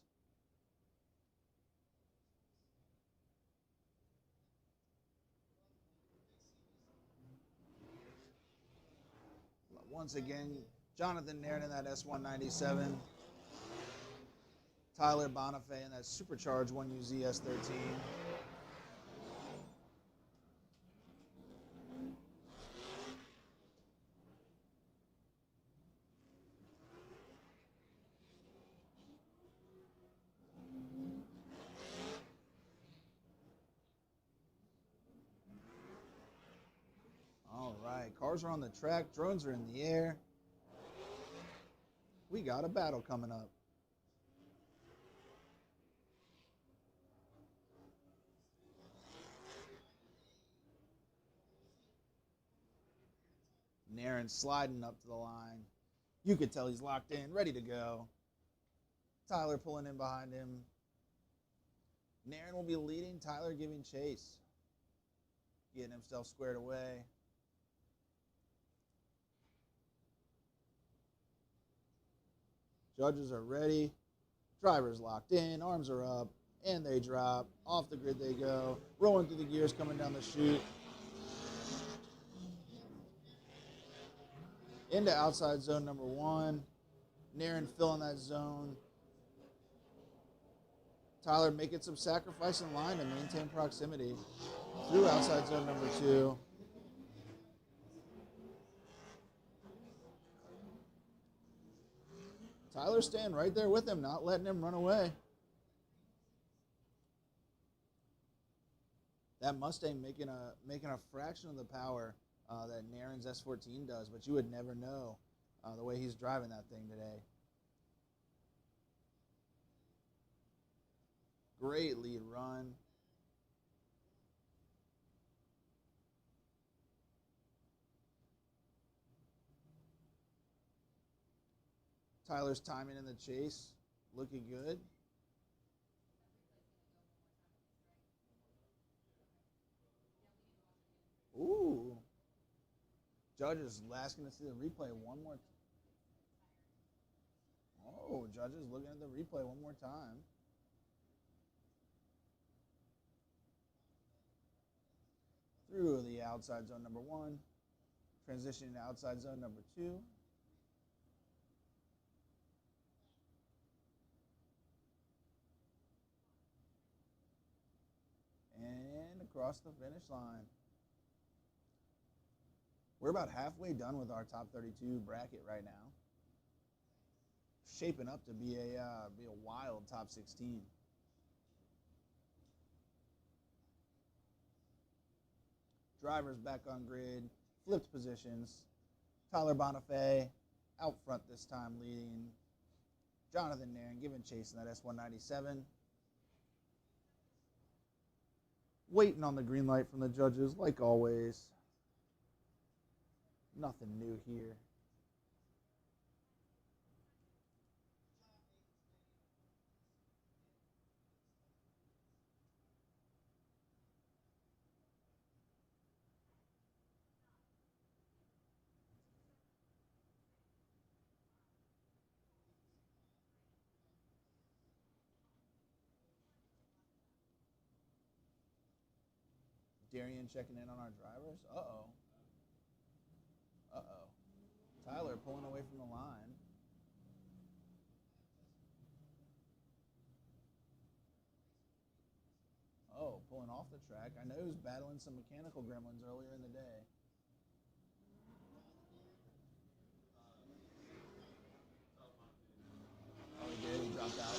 A: Once again, Jonathan Narin in that S197. Tyler Bonaf in that supercharged 1UZ S13. All right, cars are on the track, drones are in the air. We got a battle coming up. Narin sliding up to the line. You could tell he's locked in, ready to go. Tyler pulling in behind him. Narin will be leading, Tyler giving chase. Getting himself squared away. Judges are ready. Drivers locked in, arms are up, and they drop. Off the grid they go. Rolling through the gears, coming down the chute. Into outside zone number 1. Narin filling that zone. Tyler making some sacrifice in line to maintain proximity through outside zone number 2. Tyler staying right there with him, not letting him run away. That Mustang making a fraction of the power that Narin's S14 does, but you would never know the way he's driving that thing today. Great lead run. Tyler's timing in the chase, looking good. Ooh. Judges asking to see the replay one more time. Oh, judges looking at the replay one more time. Through the outside zone number 1. Transitioning to outside zone number 2. And across the finish line. We're about halfway done with our top 32 bracket right now. Shaping up to be a wild top 16. Drivers back on grid, flipped positions. Tyler Bonaf out front this time, leading. Jonathan Narin giving chase in that S197. Waiting on the green light from the judges, like always. Nothing new here. Darian checking in on our drivers. Uh-oh. Tyler pulling away from the line. Oh, pulling off the track. I know he was battling some mechanical gremlins earlier in the day. Oh, he did. He dropped out.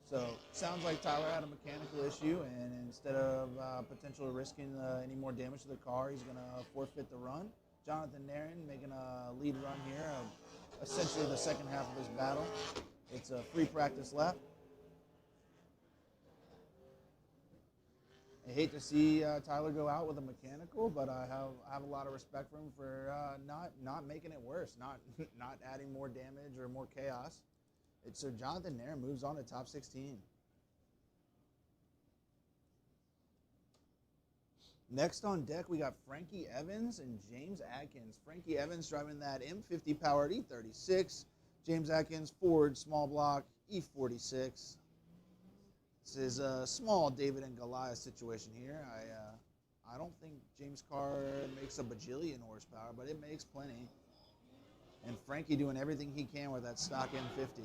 A: So, sounds like Tyler had a mechanical issue, and instead of potentially risking any more damage to the car, he's going to forfeit the run. Jonathan Narin making a lead run here of essentially the second half of this battle. It's a free practice lap. I hate to see Tyler go out with a mechanical, but I have a lot of respect for him for not making it worse, not adding more damage or more chaos. So Jonathan Narin moves on to top 16. Next on deck, we got Frankie Evans and James Atkins. Frankie Evans driving that M50 powered E36. James Atkins Ford small block E46. This is a small David and Goliath situation here. I don't think James' car makes a bajillion horsepower, but it makes plenty. And Frankie doing everything he can with that stock M50.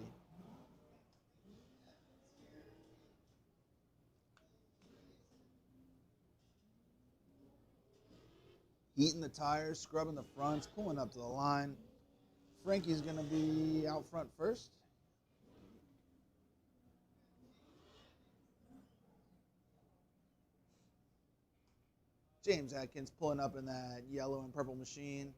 A: Heating the tires, scrubbing the fronts, pulling up to the line. Frankie's going to be out front first. James Atkins pulling up in that yellow and purple machine.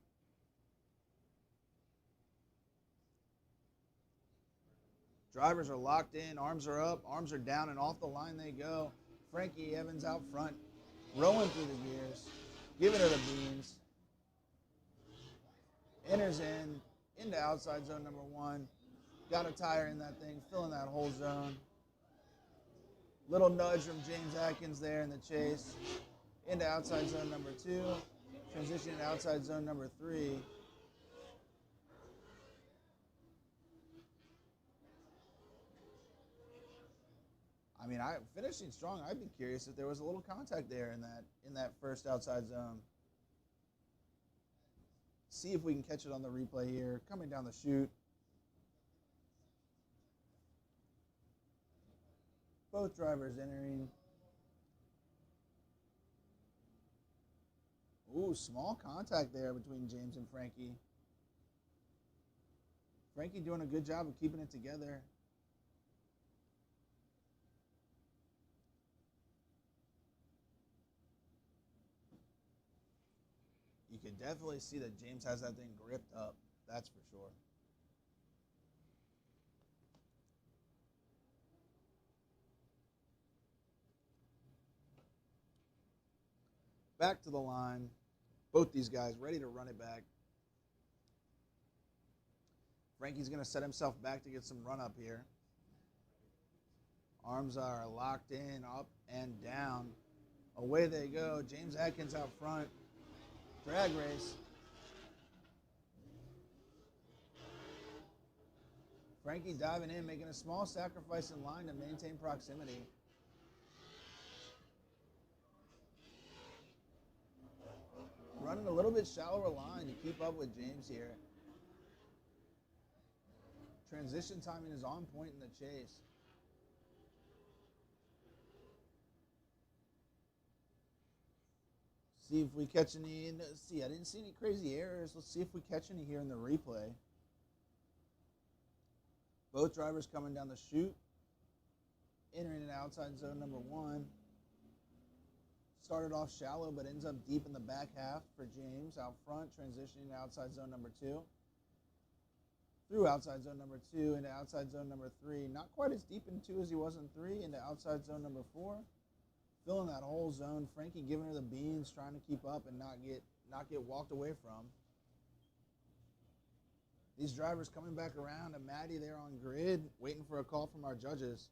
A: Drivers are locked in, arms are up, arms are down, and off the line they go. Frankie Evans out front, rolling through the gears, giving her the beans. Enters into outside zone number 1. Got a tire in that thing, filling that whole zone. Little nudge from James Atkins there in the chase. Into outside zone number 2. Transitioning to outside zone number 3. I mean, finishing strong. I'd be curious if there was a little contact there in that first outside zone. See if we can catch it on the replay here. Coming down the chute. Both drivers entering. Ooh, small contact there between James and Frankie. Frankie doing a good job of keeping it together. can definitely see that James has that thing gripped up. That's for sure. Back to the line. Both these guys ready to run it back. Frankie's going to set himself back to get some run up here. Arms are locked in, up and down. Away they go. James Atkins out front. Drag race. Frankie diving in, making a small sacrifice in line to maintain proximity. Running a little bit shallower line to keep up with James here. Transition timing is on point in the chase. See if we catch any. Let's see, I didn't see any crazy errors. Let's see if we catch any here in the replay. Both drivers coming down the chute. Entering an outside zone number 1. Started off shallow, but ends up deep in the back half for James. Out front, transitioning to outside zone number 2. Through outside zone number 2 into outside zone number 3. Not quite as deep in 2 as he was in 3. Into outside zone number 4. Filling that whole zone. Frankie giving her the beans, trying to keep up and not get walked away from. These drivers coming back around, and Maddie there on grid, waiting for a call from our judges.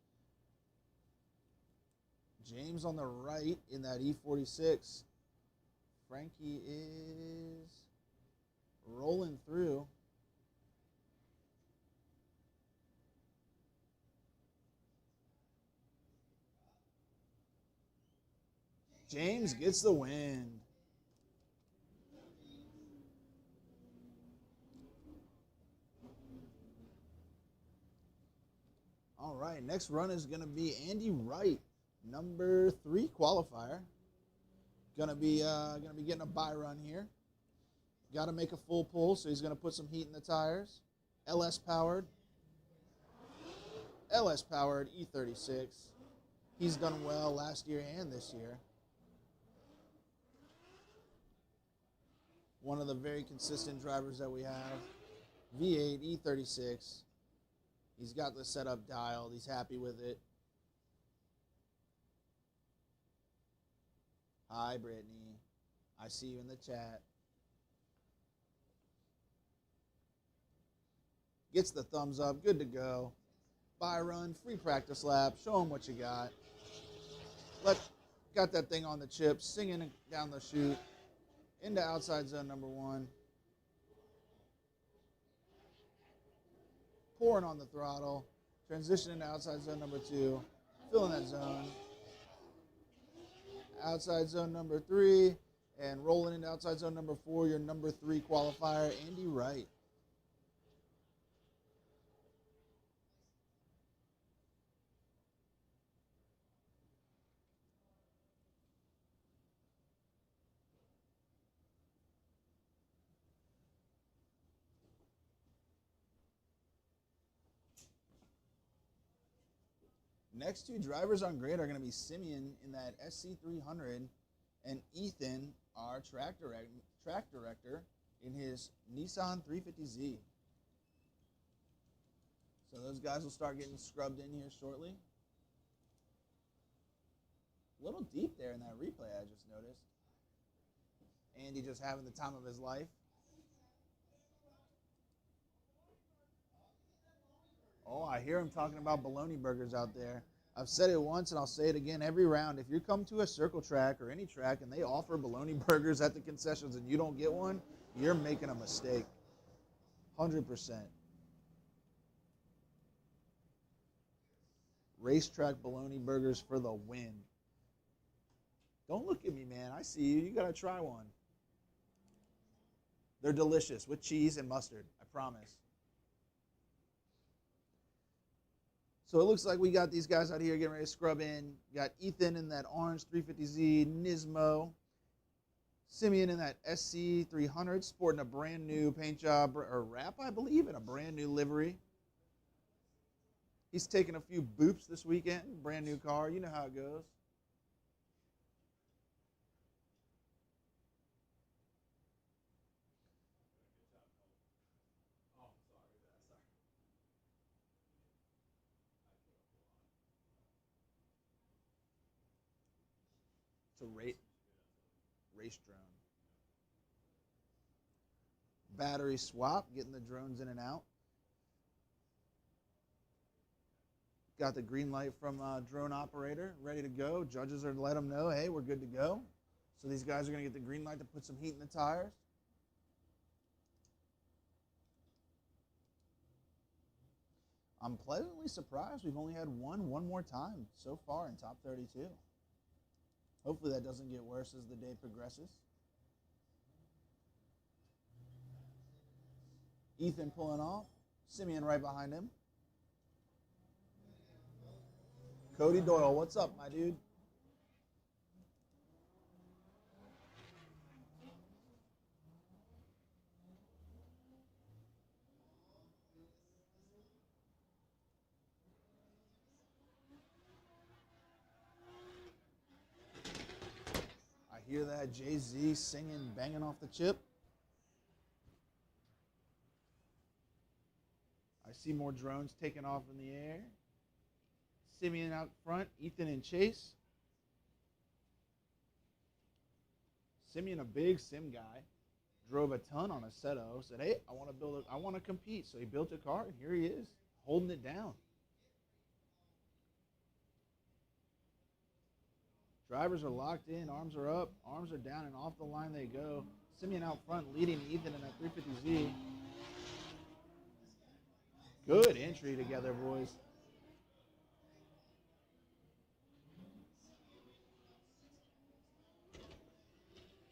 A: James on the right in that E46. Frankie is rolling through. James gets the win. All right, next run is going to be Andy Wright, number 3 qualifier. Gonna be getting a bye run here. Got to make a full pull, so he's going to put some heat in the tires. LS powered E36. He's done well last year and this year. One of the very consistent drivers that we have. V8 E36. He's got the setup dialed. He's happy with it. Hi, Brittany. I see you in the chat. Gets the thumbs up. Good to go. Bye run. Free practice lap. Show him what you got. Got that thing on the chip. Singing down the chute. Into outside zone number 1. Pouring on the throttle. Transitioning to outside zone number 2. Filling that zone. Outside zone number 3. And rolling into outside zone number 4, your number 3 qualifier, Andy Wright. Next 2 drivers on grid are going to be Simeon in that SC300 and Ethan, our track director, in his Nissan 350Z. So those guys will start getting scrubbed in here shortly. A little deep there in that replay, I just noticed. Andy just having the time of his life. Oh, I hear him talking about bologna burgers out there. I've said it once and I'll say it again every round. If you come to a circle track or any track and they offer bologna burgers at the concessions and you don't get one, you're making a mistake. 100%. Racetrack bologna burgers for the win. Don't look at me, man. I see you. You got to try one. They're delicious with cheese and mustard. I promise. So it looks like we got these guys out here getting ready to scrub in. Got Ethan in that orange 350Z Nismo. Simeon in that SC 300, sporting a brand new paint job, or wrap, I believe, and a brand new livery. He's taking a few boops this weekend. Brand new car. You know how it goes. It's a race drone. Battery swap, getting the drones in and out. Got the green light from drone operator, ready to go. Judges are to let them know, hey, we're good to go. So these guys are going to get the green light to put some heat in the tires. I'm pleasantly surprised we've only had one more time so far in top 32. Hopefully that doesn't get worse as the day progresses. Ethan pulling off. Simeon right behind him. Cody Doyle, what's up, my dude? I hear that Jay-Z singing, banging off the chip. I see more drones taking off in the air. Simeon out front, Ethan and Chase. Simeon, a big sim guy, drove a ton on a Seto. Said, "Hey, I want to compete." So he built a car, and here he is, holding it down. Drivers are locked in, arms are up, arms are down, and off the line they go. Simeon out front, leading Ethan in that 350Z. Good entry together, boys.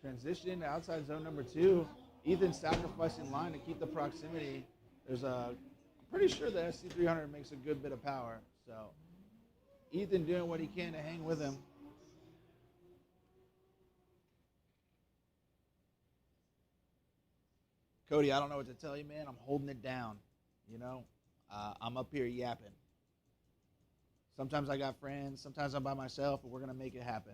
A: Transition to outside zone number 2. Ethan sacrificing line to keep the proximity. I'm pretty sure the SC300 makes a good bit of power. So Ethan doing what he can to hang with him. Cody, I don't know what to tell you, man. I'm holding it down. You know, I'm up here yapping. Sometimes I got friends. Sometimes I'm by myself, but we're going to make it happen.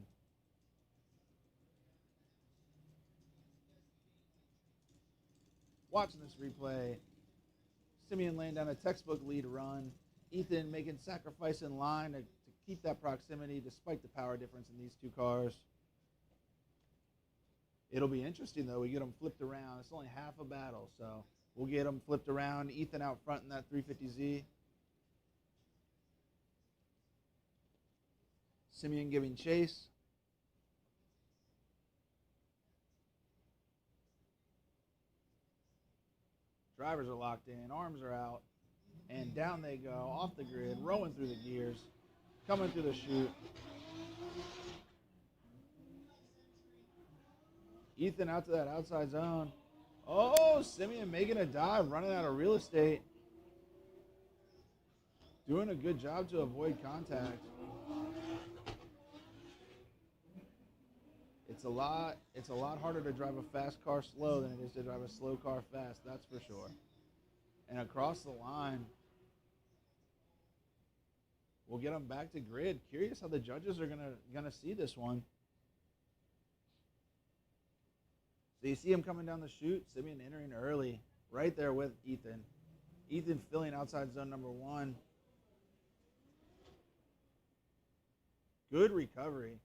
A: Watching this replay, Simeon laying down a textbook lead run. Ethan making sacrifice in line to keep that proximity despite the power difference in these two cars. It'll be interesting, though. We get them flipped around. It's only half a battle, so we'll get them flipped around. Ethan out front in that 350Z. Simeon giving chase. Drivers are locked in. Arms are out. And down they go, off the grid, rolling through the gears, coming through the chute. Ethan out to that outside zone. Oh, Simeon making a dive, running out of real estate. Doing a good job to avoid contact. It's a lot harder to drive a fast car slow than it is to drive a slow car fast, that's for sure. And across the line, we'll get them back to grid. Curious how the judges are gonna see this one. So you see him coming down the chute, Simeon entering early, right there with Ethan. Ethan filling outside zone number 1. Good recovery.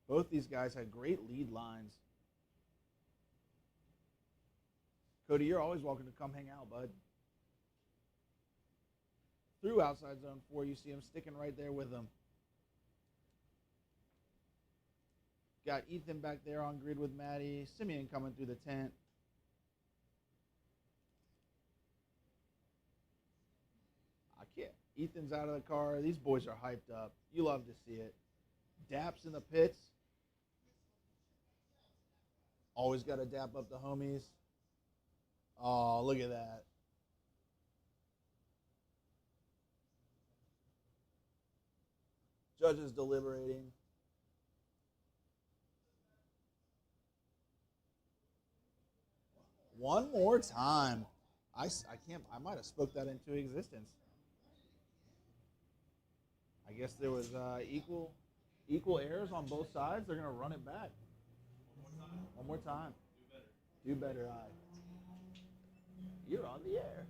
A: Both these guys had great lead lines. Cody, you're always welcome to come hang out, bud. Through outside zone 4, you see him sticking right there with them. Got Ethan back there on grid with Maddie. Simeon coming through the tent. I can't. Ethan's out of the car. These boys are hyped up. You love to see it. Daps in the pits. Always got to dap up the homies. Oh, look at that. Judges deliberating. One more time. I might have spoke that into existence. I guess there was equal errors on both sides. They're going to run it back. One more time. Do better, I. You're on the air.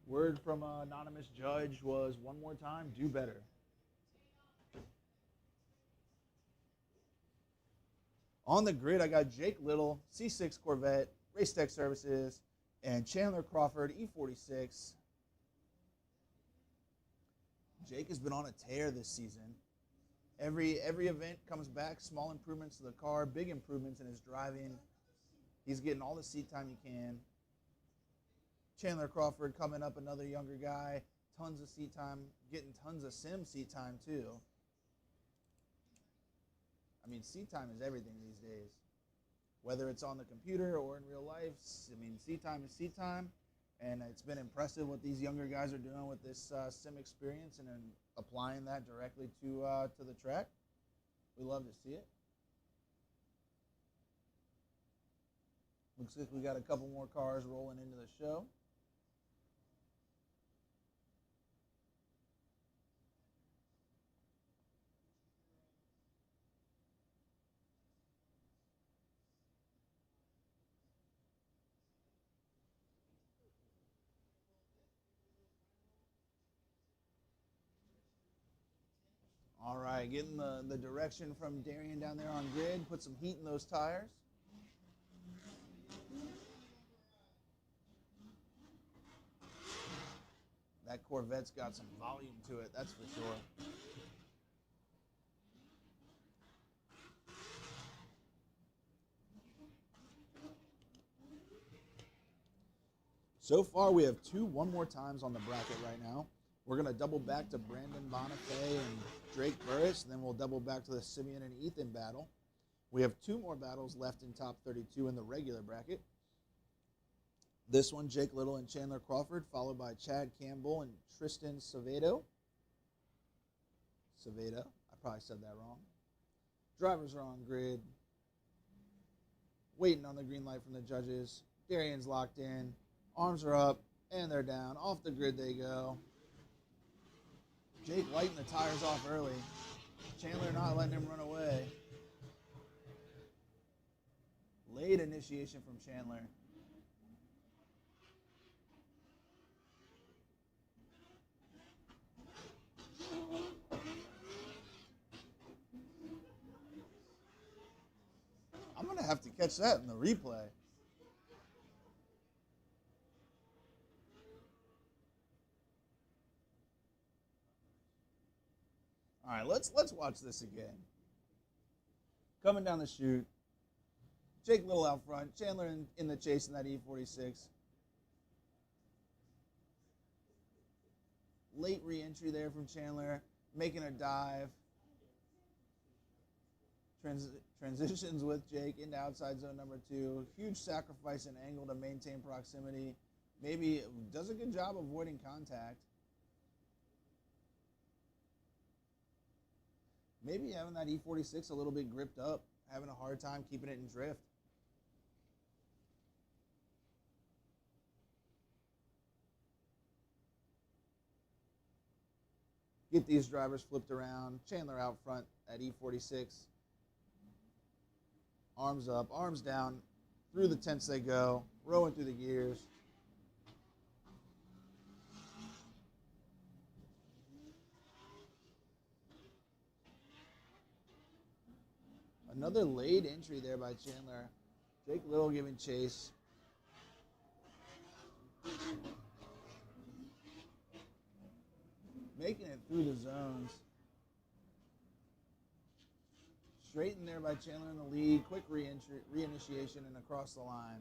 A: Word from an anonymous judge was one more time, do better. On the grid, I got Jake Little, C6 Corvette, Race Tech Services, and Chandler Crawford, E46. Jake has been on a tear this season. Every event comes back, small improvements to the car, big improvements in his driving. He's getting all the seat time he can. Chandler Crawford coming up, another younger guy, tons of seat time, getting tons of sim seat time too. I mean, seat time is everything these days. Whether it's on the computer or in real life, I mean, seat time is seat time. And it's been impressive what these younger guys are doing with this sim experience and then applying that directly to the track. We love to see it. Looks like we got a couple more cars rolling into the show. All right, getting the direction from Darian down there on grid. Put some heat in those tires. That Corvette's got some volume to it, that's for sure. So far, we have two one more times on the bracket right now. We're going to double back to Brandon Bonaf and Drake Burus, and then we'll double back to the Simeon and Ethan battle. We have two more battles left in top 32 in the regular bracket. This one, Jake Little and Chandler Crawford, followed by Chad Campbell and Tristan Savedo. I probably said that wrong. Drivers are on grid. Waiting on the green light from the judges. Darian's locked in. Arms are up, and they're down. Off the grid they go. Jake lighting the tires off early. Chandler not letting him run away. Late initiation from Chandler. I'm going to have to catch that in the replay. All right, let's watch this again. Coming down the chute. Jake Little out front. Chandler in the chase in that E46. Late re-entry there from Chandler. Making a dive. Transitions with Jake into outside zone number 2. Huge sacrifice in angle to maintain proximity. Maybe does a good job avoiding contact. Maybe having that E46 a little bit gripped up, having a hard time keeping it in drift. Get these drivers flipped around. Chandler out front at E46. Arms up, arms down. Through the tents they go, rowing through the gears. Another late entry there by Chandler. Jake Little giving chase. Making it through the zones. Straightened there by Chandler in the lead. Quick reinitiation and across the line.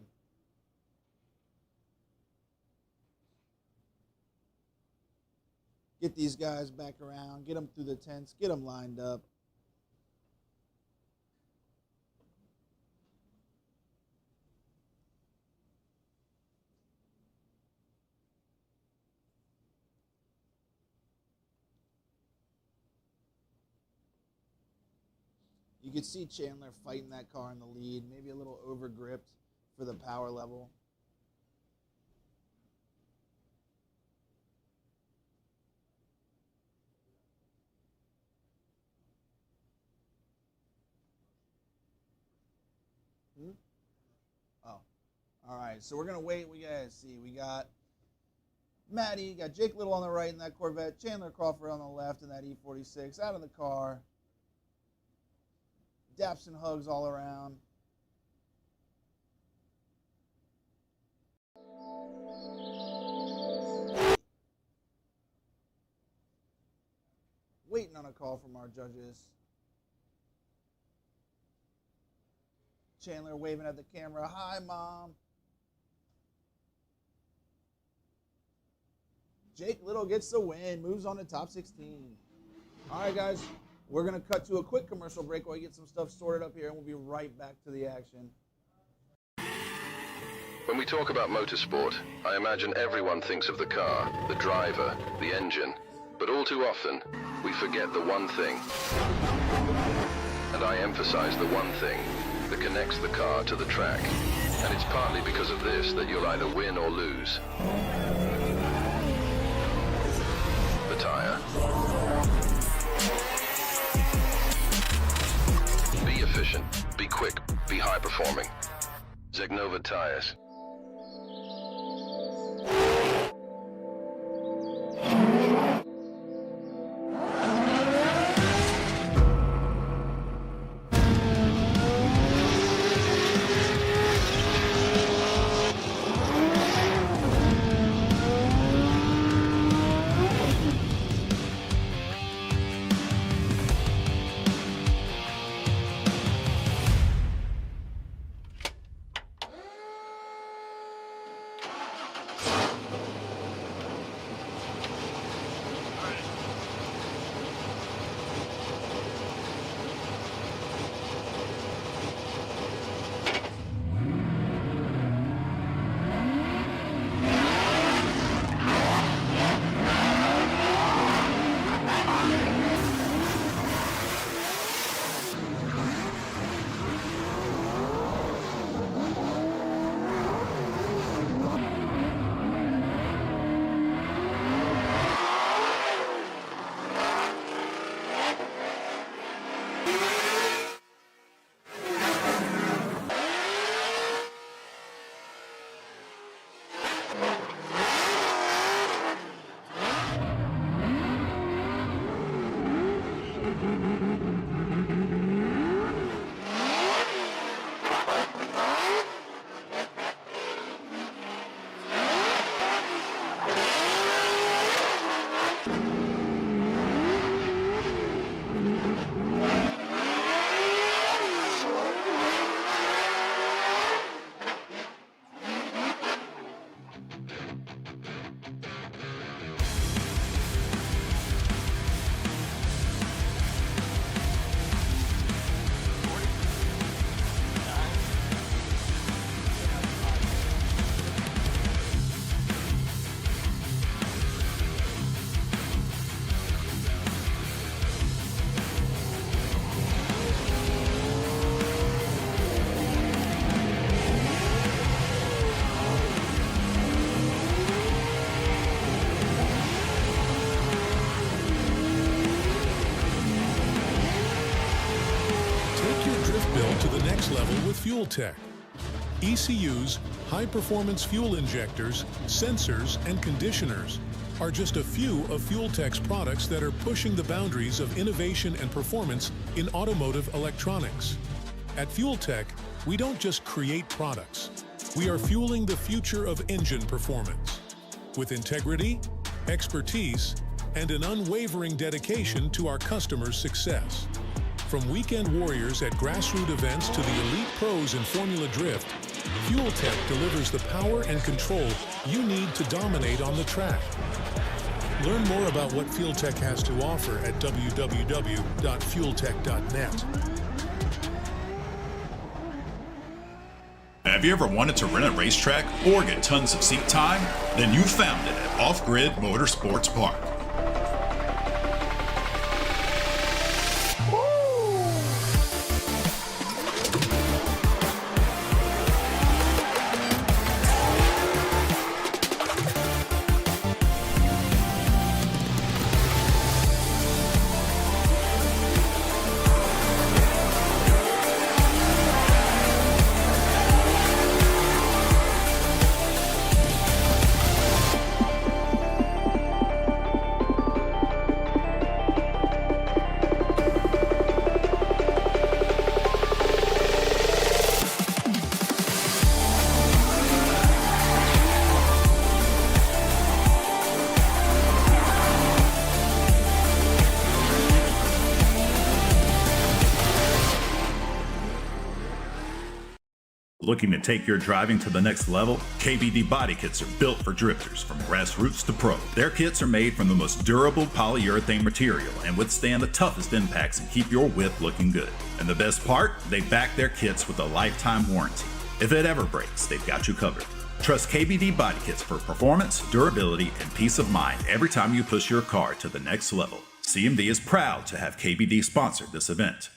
A: Get these guys back around. Get them through the tents. Get them lined up. You could see Chandler fighting that car in the lead, maybe a little over-gripped for the power level. Oh, all right. So we're going to wait. We got to see. We got Maddie, got Jake Little on the right in that Corvette, Chandler Crawford on the left in that E46, out of the car. Daps and hugs all around. Waiting on a call from our judges. Chandler waving at the camera. Hi, Mom. Jake Little gets the win, moves on to top 16. All right, guys, we're going to cut to a quick commercial break while we get some stuff sorted up here, and we'll be right back to the action.
B: When we talk about motorsport, I imagine everyone thinks of the car, the driver, the engine. But all too often, we forget the one thing. And I emphasize the one thing that connects the car to the track. And it's partly because of this that you'll either win or lose. The tire. Be efficient, be quick, be high performing. Zegnova tires.
D: Fuel Tech. ECUs, high-performance fuel injectors, sensors, and conditioners are just a few of Fuel Tech's products that are pushing the boundaries of innovation and performance in automotive electronics. At Fuel Tech, we don't just create products. We are fueling the future of engine performance with integrity, expertise, and an unwavering dedication to our customers' success. From weekend warriors at grassroots events to the elite pros in Formula Drift, Fuel Tech delivers the power and control you need to dominate on the track. Learn more about what Fuel Tech has to offer at www.fueltech.net.
E: Have you ever wanted to rent a racetrack or get tons of seat time? Then you found it at Off Grid Motorsports Park. Looking to take your driving to the next level? KBD body kits are built for drifters from grassroots to pro. Their kits are made from the most durable polyurethane material and withstand the toughest impacts and keep your whip looking good. And the best part? They back their kits with a lifetime warranty. If it ever breaks, they've got you covered. Trust KBD body kits for performance, durability, and peace of mind every time you push your car to the next level. CMD is proud to have KBD sponsor this event.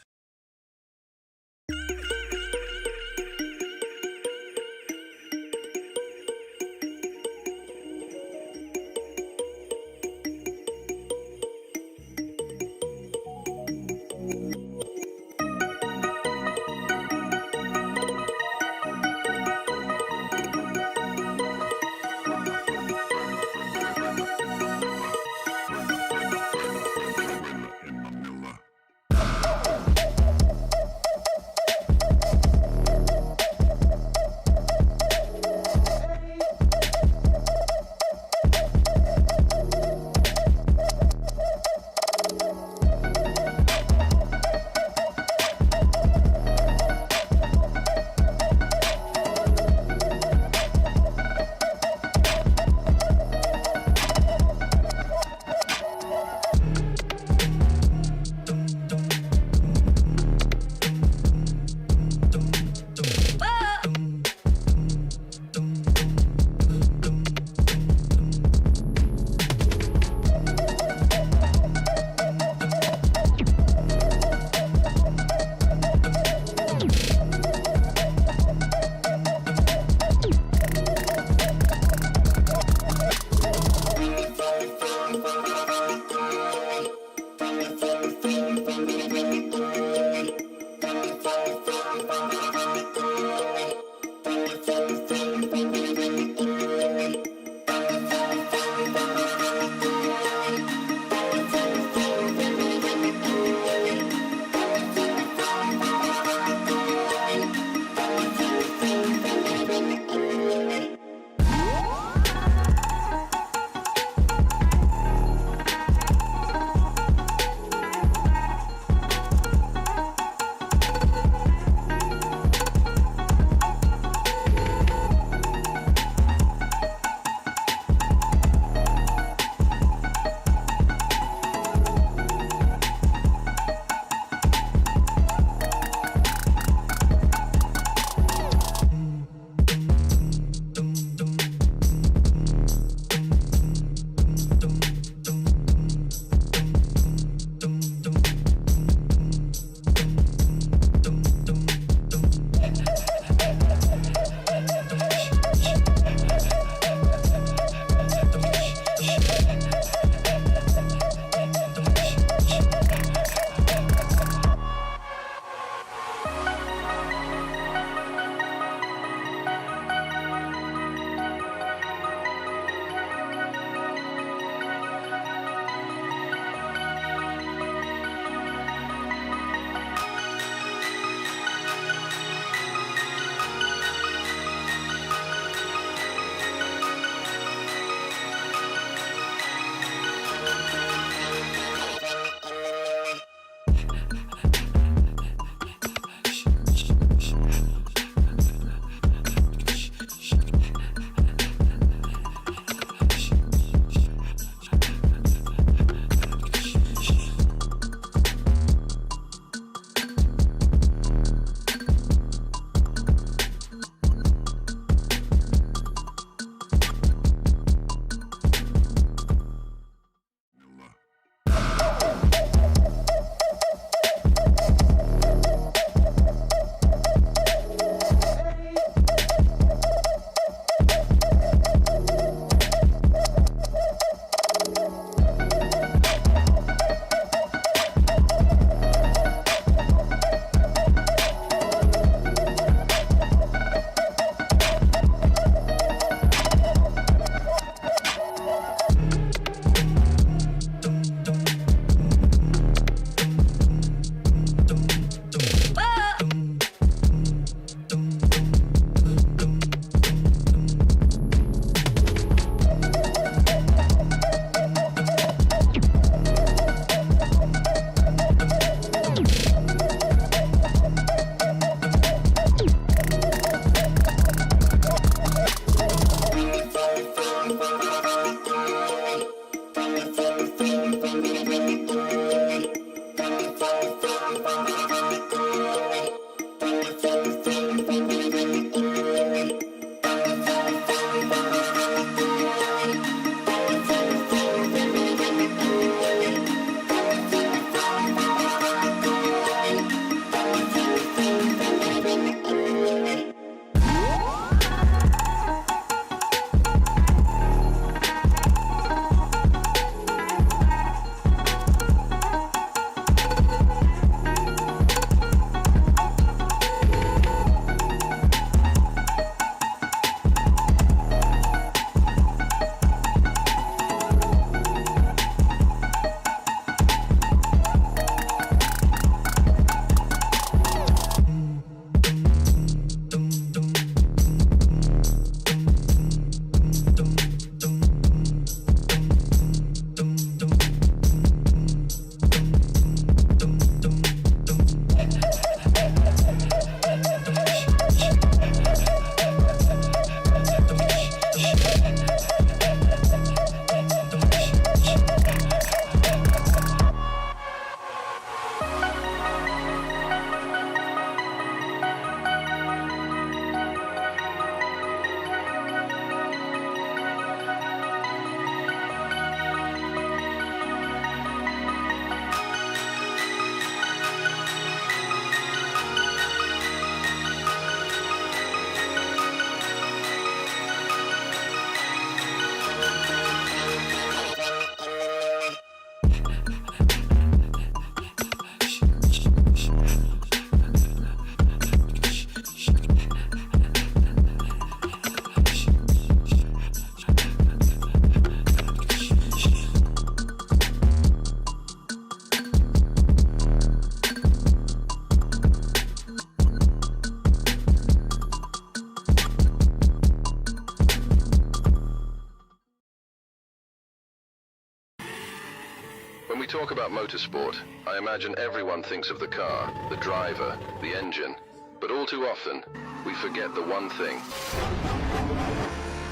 B: we talk about motorsport, I imagine everyone thinks of the car, the driver, the engine. But all too often, we forget the one thing.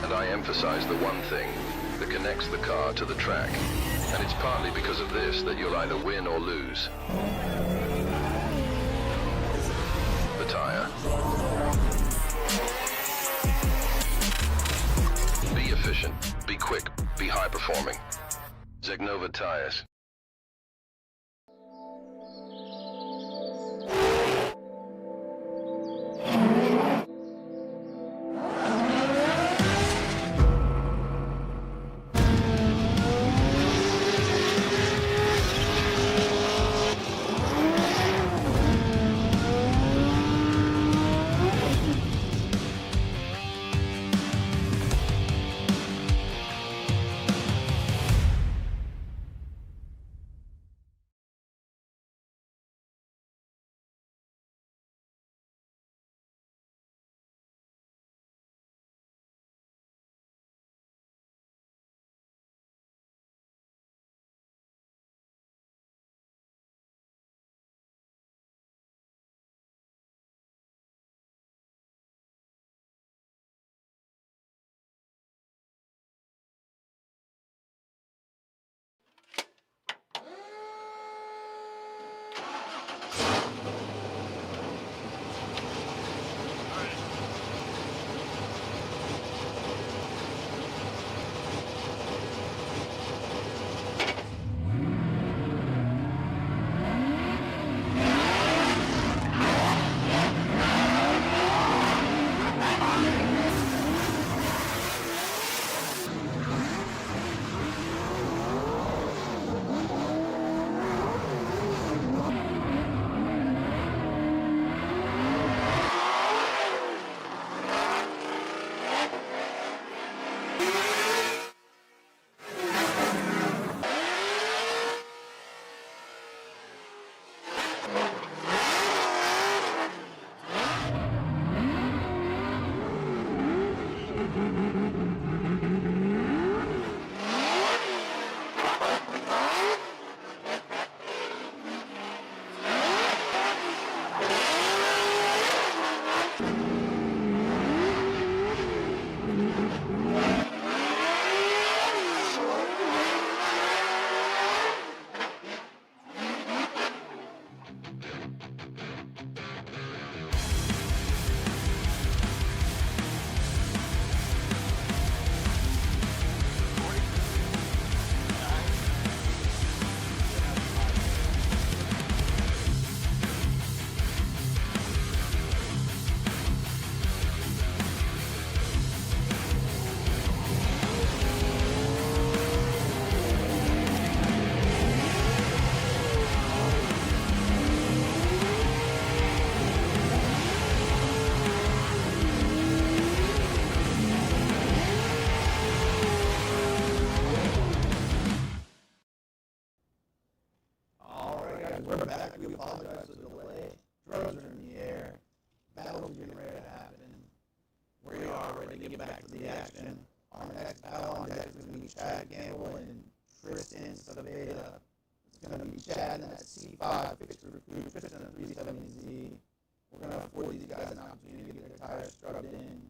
B: And I emphasize the one thing that connects the car to the track. And it's partly because of this that you'll either win or lose. The tire. Be efficient, be quick, be high performing. Zegnova tires.
A: We're back. We apologize for the delay. Drones are in the air. Battle's getting ready to happen. We are ready to get back to the action. Our next battle on deck is going to be Chad Gamble and Tristan Sebear. It's going to be Chad in that C5 fixed recruit, Tristan in a 370Z. We're going to afford these guys an opportunity to get their tires scrubbed in,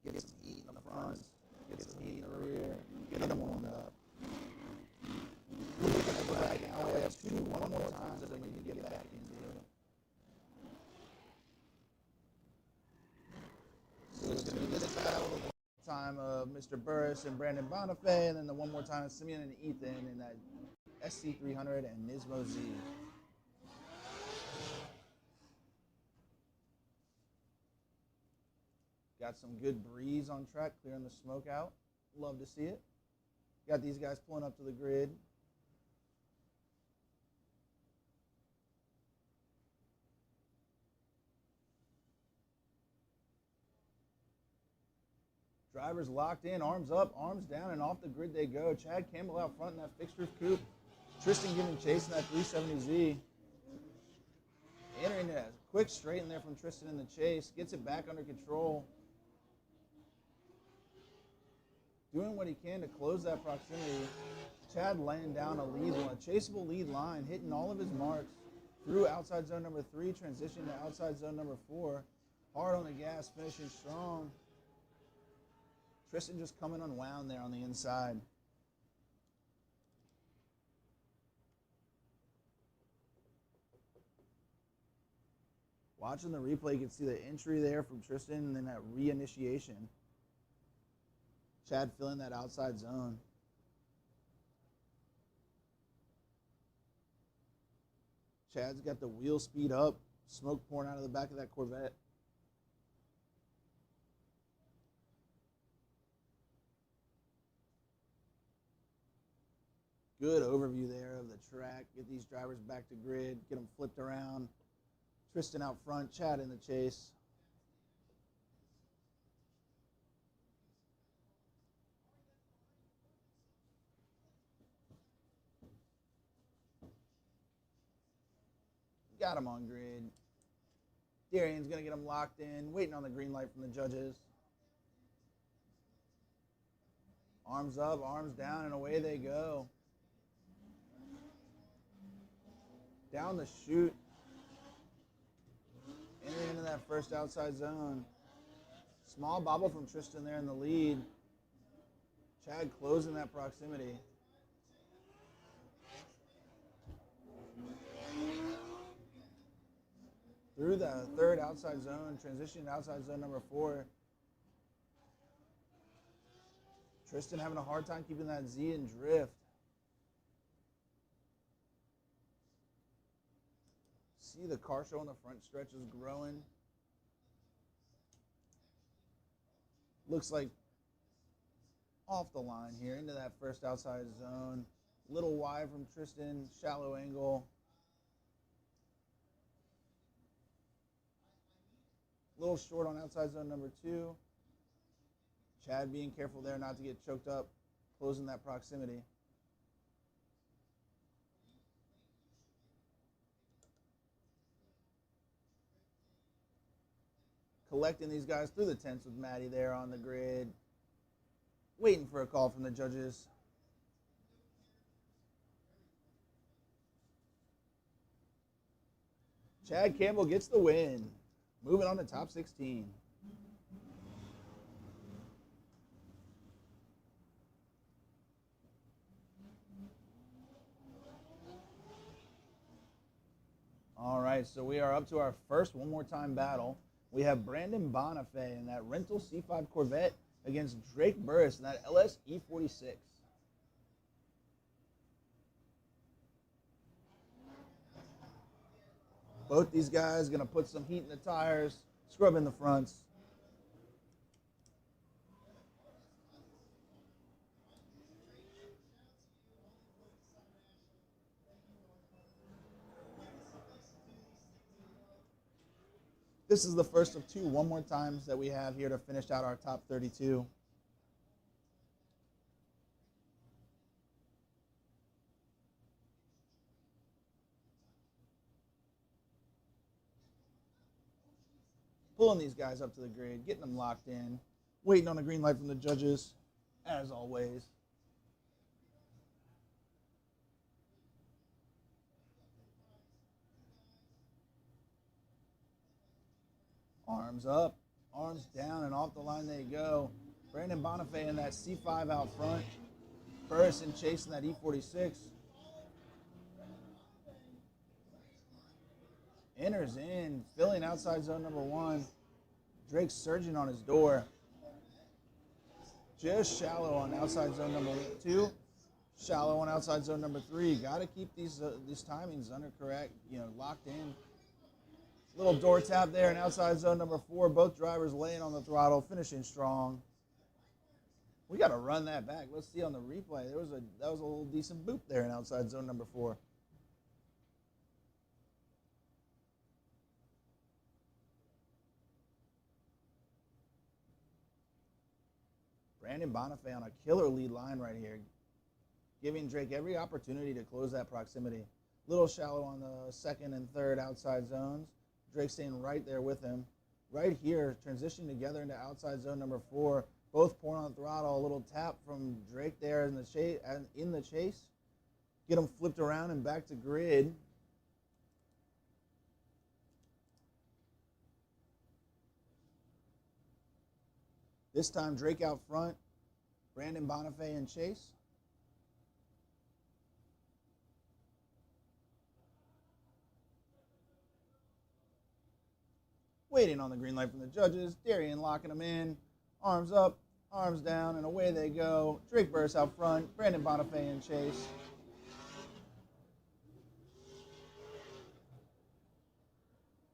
A: get some heat in the front, get some heat in the rear, get them warmed up. Right now, we have one more time that we need to get back into. So it's going to be this battle. Time of Mr. Burus and Brandon Bonaf, and then the one more time of Simeon and Ethan in that SC300 and Nismo Z. Got some good breeze on track, clearing the smoke out. Love to see it. Got these guys pulling up to the grid. Drivers locked in, arms up, arms down, and off the grid they go. Chad Campbell out front in that fixed roof coupe. Tristan giving chase in that 370Z. Entering a quick straight in there from Tristan in the chase. Gets it back under control. doing what he can to close that proximity. Chad laying down a chaseable lead line, hitting all of his marks through outside zone number 3, transition to outside zone number 4. Hard on the gas, finishing strong. Tristan just coming unwound there on the inside. Watching the replay, you can see the entry there from Tristan and then that reinitiation. Chad filling that outside zone. Chad's got the wheel speed up, smoke pouring out of the back of that Corvette. Good overview there of the track. Get these drivers back to grid, get them flipped around. Tristan out front, Chad in the chase. Got him on grid. Darian's going to get him locked in, waiting on the green light from the judges. Arms up, arms down, and away they go. Down the chute. Entering into that first outside zone. Small bobble from Tristan there in the lead. Chad closing that proximity. Through the third outside zone, transitioning to outside zone number 4. Tristan having a hard time keeping that Z in drift. See the car show on the front stretch is growing. Looks like off the line here into that first outside zone. Little wide from Tristan, shallow angle. Little short on outside zone number 2. Chad being careful there not to get choked up, closing that proximity. Collecting these guys through the tents with Maddie there on the grid. Waiting for a call from the judges. Chad Campbell gets the win. Moving on to top 16. All right, so we are up to our first one more time battle. We have Brandon Bonaf in that rental C5 Corvette against Drake Burus in that LS E46. Both these guys going to put some heat in the tires, scrub in the fronts. This is the first of 2 one more times that we have here to finish out our top 32. Pulling these guys up to the grid, getting them locked in, waiting on a green light from the judges, as always. Arms up, arms down, and off the line they go. Brandon Bonaf in that C5 out front. Burus chasing that E46. Enters in, filling outside zone number 1. Drake surging on his door. Just shallow on outside zone number 2. Shallow on outside zone number 3. Got to keep these timings under correct, locked in. Little door tap there in outside zone number 4. Both drivers laying on the throttle, finishing strong. We got to run that back. Let's see on the replay. That was a little decent boop there in outside zone number 4. Brandon Bonaf on a killer lead line right here, giving Drake every opportunity to close that proximity. Little shallow on the second and third outside zones. Drake staying right there with him. Right here, transitioning together into outside zone number 4. Both pouring on throttle. A little tap from Drake there in the chase. Get them flipped around and back to grid. This time Drake out front. Brandon Bonaf in chase. Waiting on the green light from the judges. Darian locking them in. Arms up, arms down, and away they go. Drake Burus out front. Brandon Bonaf in chase.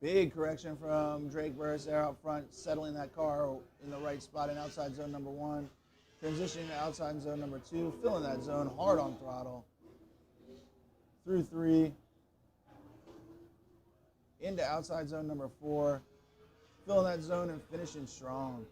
A: Big correction from Drake Burus there out front, settling that car in the right spot in outside zone number 1. Transitioning to outside zone number 2, filling that zone hard on throttle. Through 3. Into outside zone number 4. Filling that zone and finishing strong.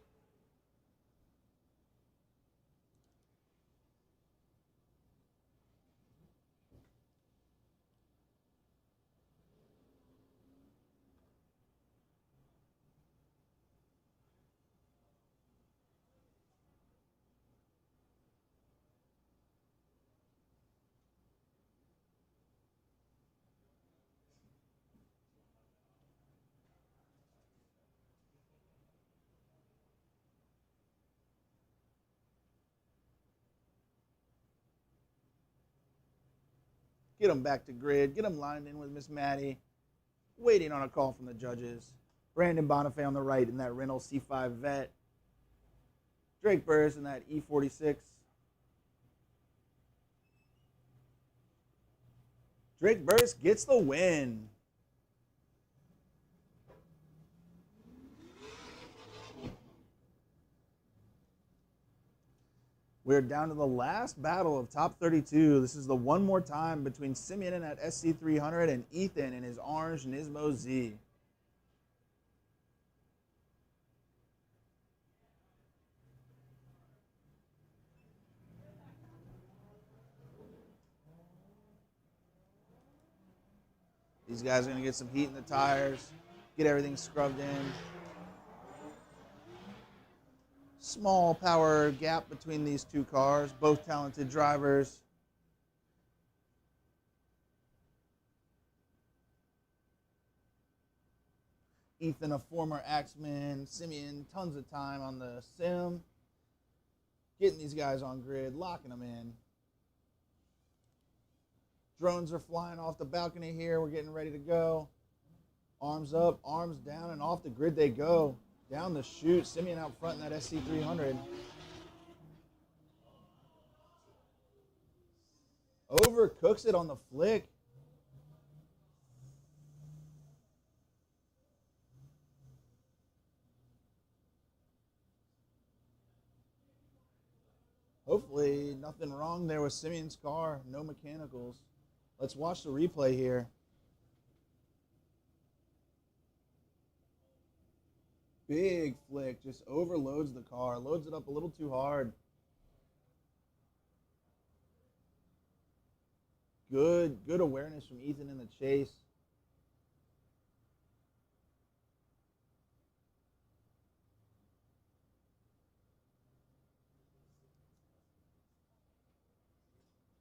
A: Get them back to grid. Get them lined in with Miss Maddie. Waiting on a call from the judges. Brandon Bonaf on the right in that Reynolds C5 Vet. Drake Burus in that E46. Drake Burus gets the win. We're down to the last battle of top 32. This is the one more time between Simeon in that SC300 and Ethan in his orange Nismo Z. These guys are going to get some heat in the tires, get everything scrubbed in. Small power gap between these two cars, both talented drivers. Ethan, a former Axeman. Simeon, tons of time on the sim. Getting these guys on grid, locking them in. Drones are flying off the balcony here. We're getting ready to go. Arms up, arms down, and off the grid they go. Down the chute, Simeon out front in that SC300. Overcooks it on the flick. Hopefully nothing wrong there with Simeon's car. No mechanicals. Let's watch the replay here. Big flick, just overloads the car, loads it up a little too hard. Good awareness from Ethan in the chase.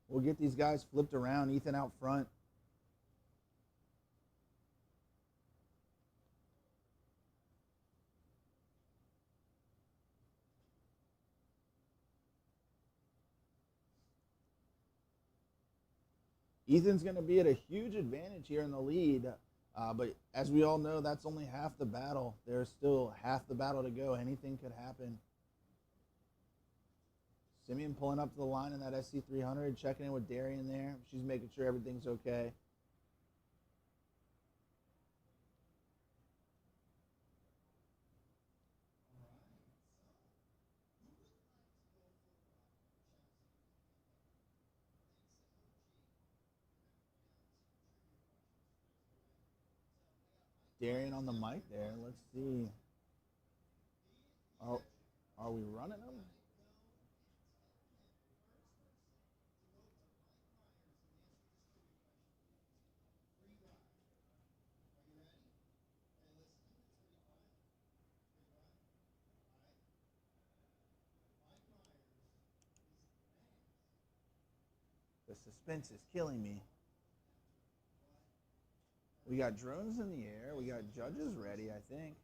A: We'll get these guys flipped around, Ethan out front. Ethan's going to be at a huge advantage here in the lead, but as we all know, that's only half the battle. There's still half the battle to go. Anything could happen. Simeon pulling up to the line in that SC300, checking in with Darian there. She's making sure everything's okay. Darian on the mic there. Let's see. Are we running them? The suspense is killing me. We got drones in the air. We got judges ready, I think.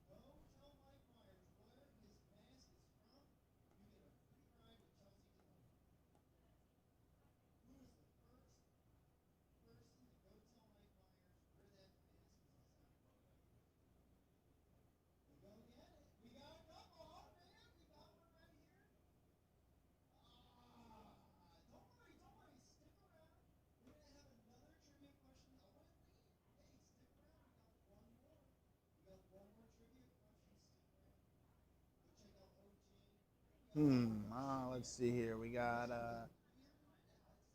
A: Let's see here. We got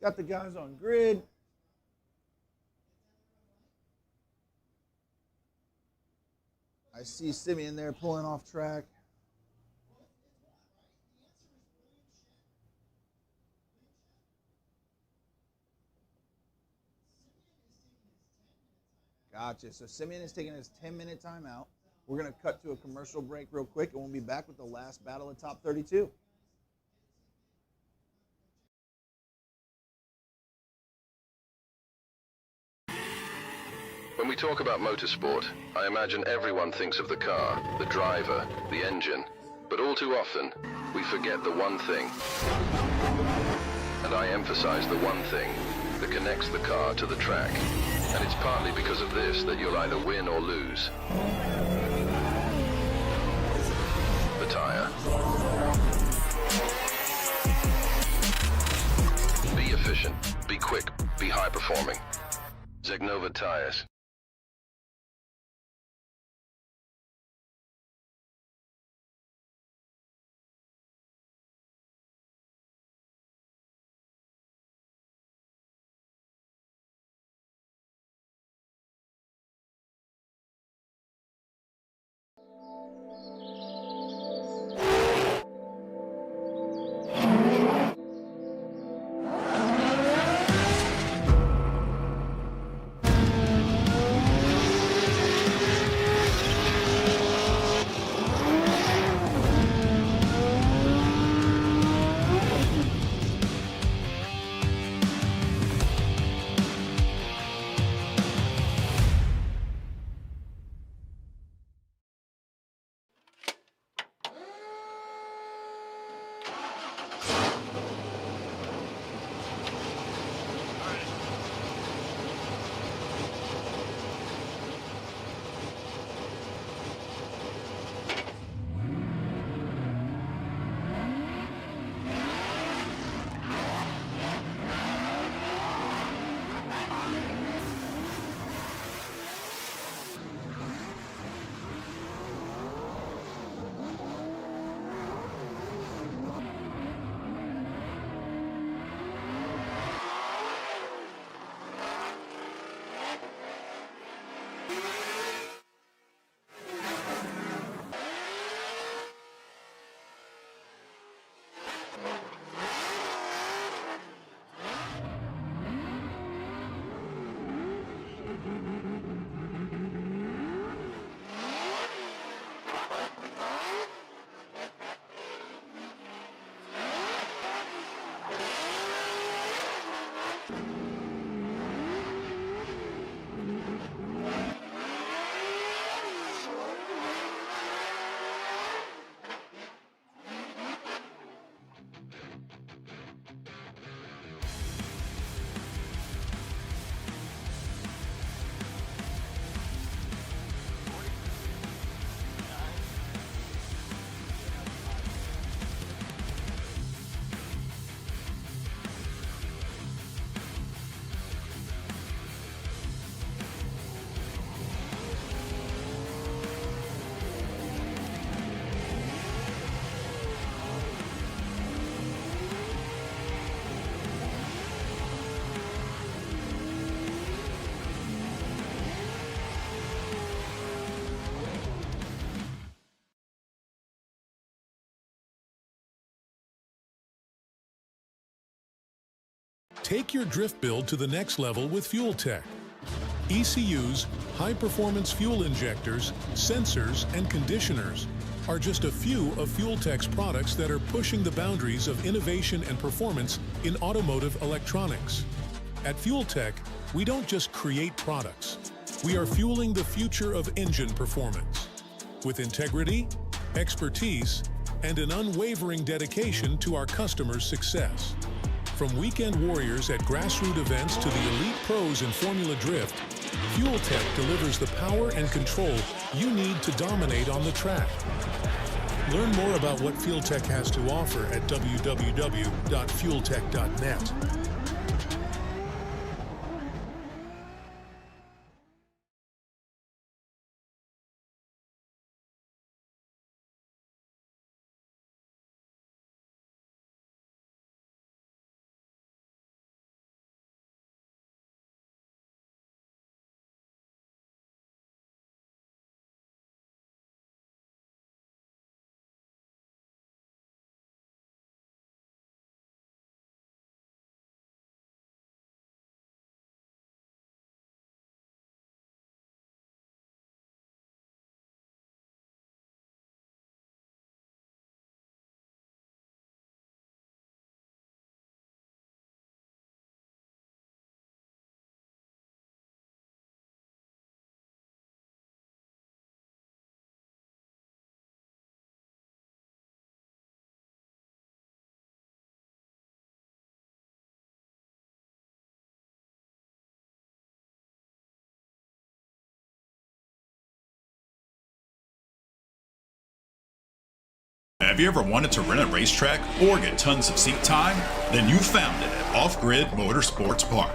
A: the guys on grid. I see Simeon there pulling off track. Gotcha. So Simeon is taking his 10-minute timeout. We're going to cut to a commercial break real quick, and we'll be back with the last battle of top 32.
B: When we talk about motorsport, I imagine everyone thinks of the car, the driver, the engine. But all too often, we forget the one thing. And I emphasize the one thing that connects the car to the track. And it's partly because of this that you'll either win or lose. The tire. Be efficient, be quick, be high performing. Zegnova tires.
D: Take your drift build to the next level with Fuel Tech. ECUs, high-performance fuel injectors, sensors, and conditioners are just a few of Fuel Tech's products that are pushing the boundaries of innovation and performance in automotive electronics. At Fuel Tech, we don't just create products. We are fueling the future of engine performance with integrity, expertise, and an unwavering dedication to our customers' success. From weekend warriors at grassroots events to the elite pros in Formula Drift, Fuel Tech delivers the power and control you need to dominate on the track. Learn more about what Fuel Tech has to offer at www.fueltech.net.
E: Have you ever wanted to rent a racetrack or get tons of seat time? Then you found it at Off Grid Motorsports Park.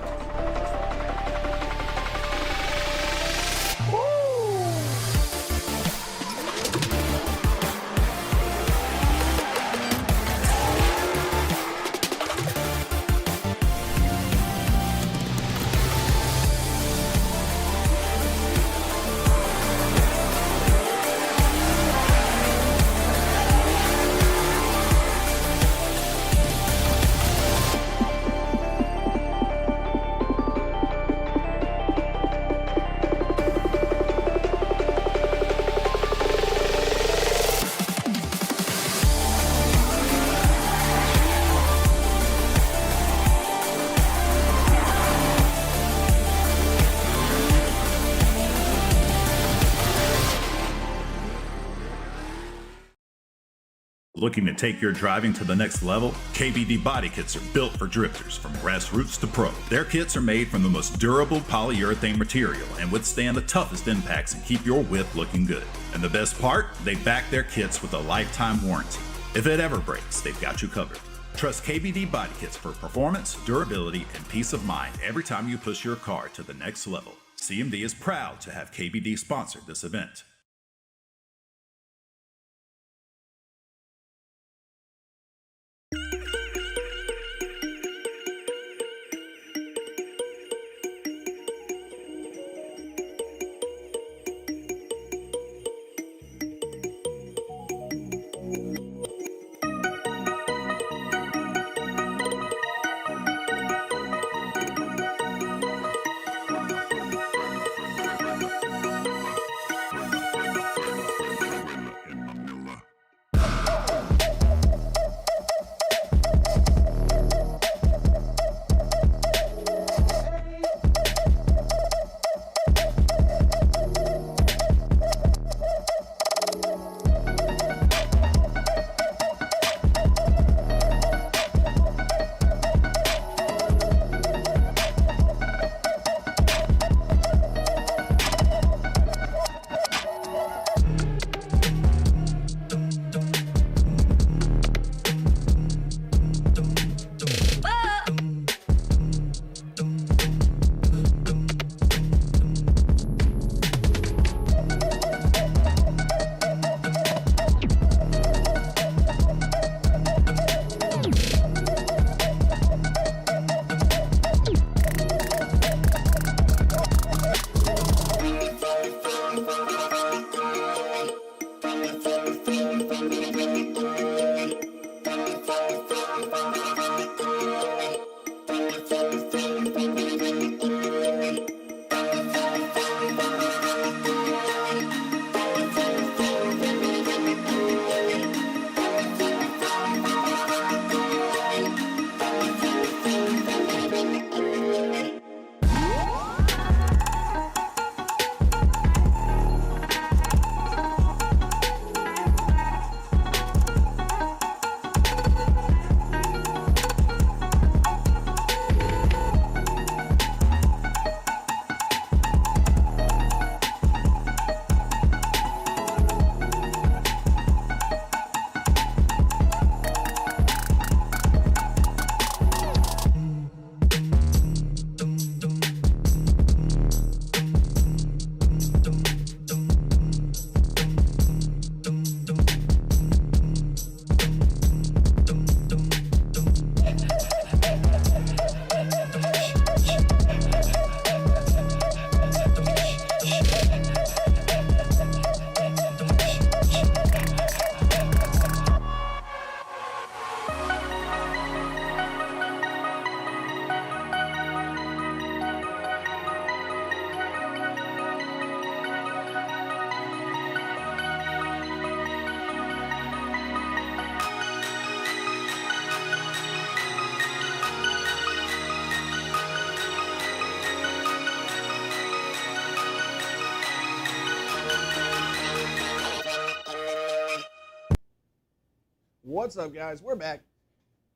E: Looking to take your driving to the next level? KBD body kits are built for drifters from grassroots to pro. Their kits are made from the most durable polyurethane material and withstand the toughest impacts and keep your whip looking good. And the best part? They back their kits with a lifetime warranty. If it ever breaks, they've got you covered. Trust KBD body kits for performance, durability, and peace of mind every time you push your car to the next level. CMD is proud to have KBD sponsor this event.
A: What's up, guys? We're back.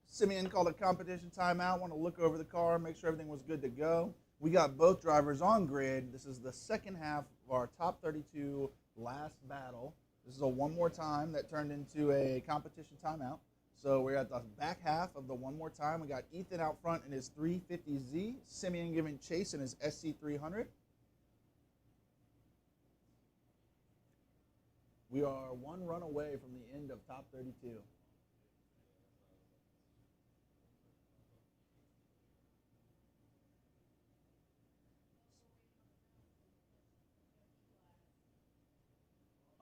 A: Simeon called a competition timeout. Want to look over the car, make sure everything was good to go. We got both drivers on grid. This is the second half of our top 32 last battle. This is a one more time that turned into a competition timeout. So we're at the back half of the one more time. We got Ethan out front in his 350Z, Simeon giving chase in his SC300. We are one run away from the end of top 32.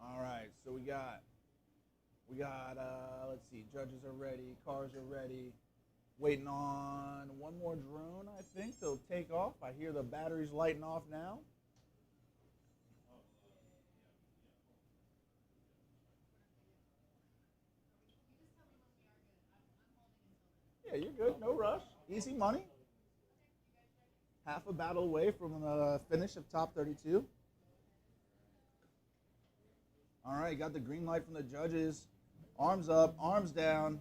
A: All right, so we got let's see, judges are ready, cars are ready. Waiting on one more drone, I think, to take off. I hear the batteries lighting off now. Yeah, you're good. No rush. Easy money. Half a battle away from the finish of top 32. All right, got the green light from the judges. Arms up, arms down.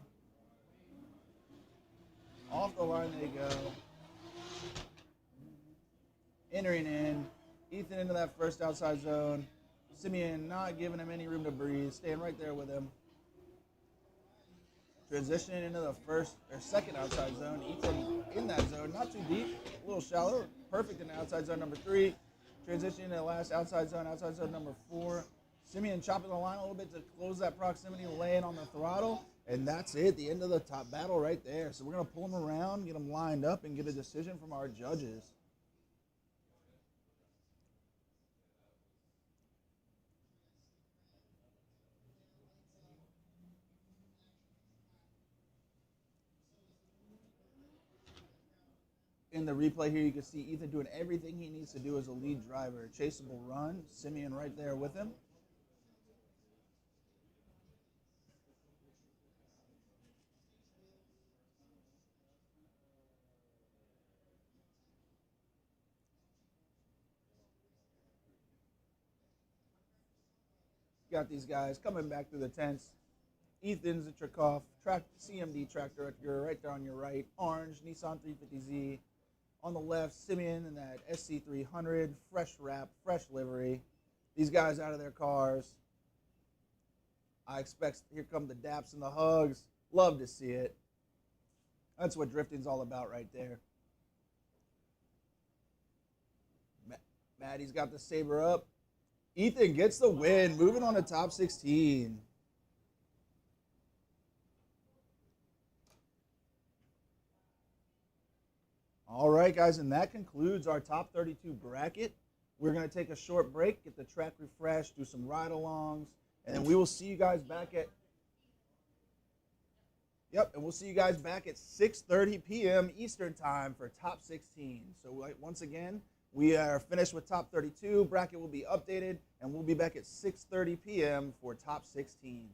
A: Off the line they go. Entering in. Ethan into that first outside zone. Simeon not giving him any room to breathe. Staying right there with him. Transitioning into the second outside zone. Ethan in that zone, not too deep, a little shallow. Perfect in the outside zone number 3. Transitioning to the last outside zone number 4. Simeon chopping the line a little bit to close that proximity, laying on the throttle, and that's it, the end of the top battle right there. So we're going to pull them around, get them lined up, and get a decision from our judges. In the replay here, you can see Ethan doing everything he needs to do as a lead driver. Chaseable run, Simeon right there with him. Got these guys coming back through the tents. Ethan's a Trikoff, CMD track director right there on your right. Orange, Nissan 350Z. On the left, Simeon in that SC300, fresh wrap, fresh livery. These guys out of their cars. I expect, here come the daps and the hugs. Love to see it. That's what drifting's all about right there. Maddie's got the saber up. Ethan gets the win, moving on to top 16. All right, guys, and that concludes our top 32 bracket. We're going to take a short break, get the track refreshed, do some ride-alongs, and then we will see you guys back at... Yep, and we'll see you guys back at 6:30 p.m. Eastern Time for top 16. So once again, we are finished with top 32. Bracket will be updated, and we'll be back at 6:30 p.m. for top 16.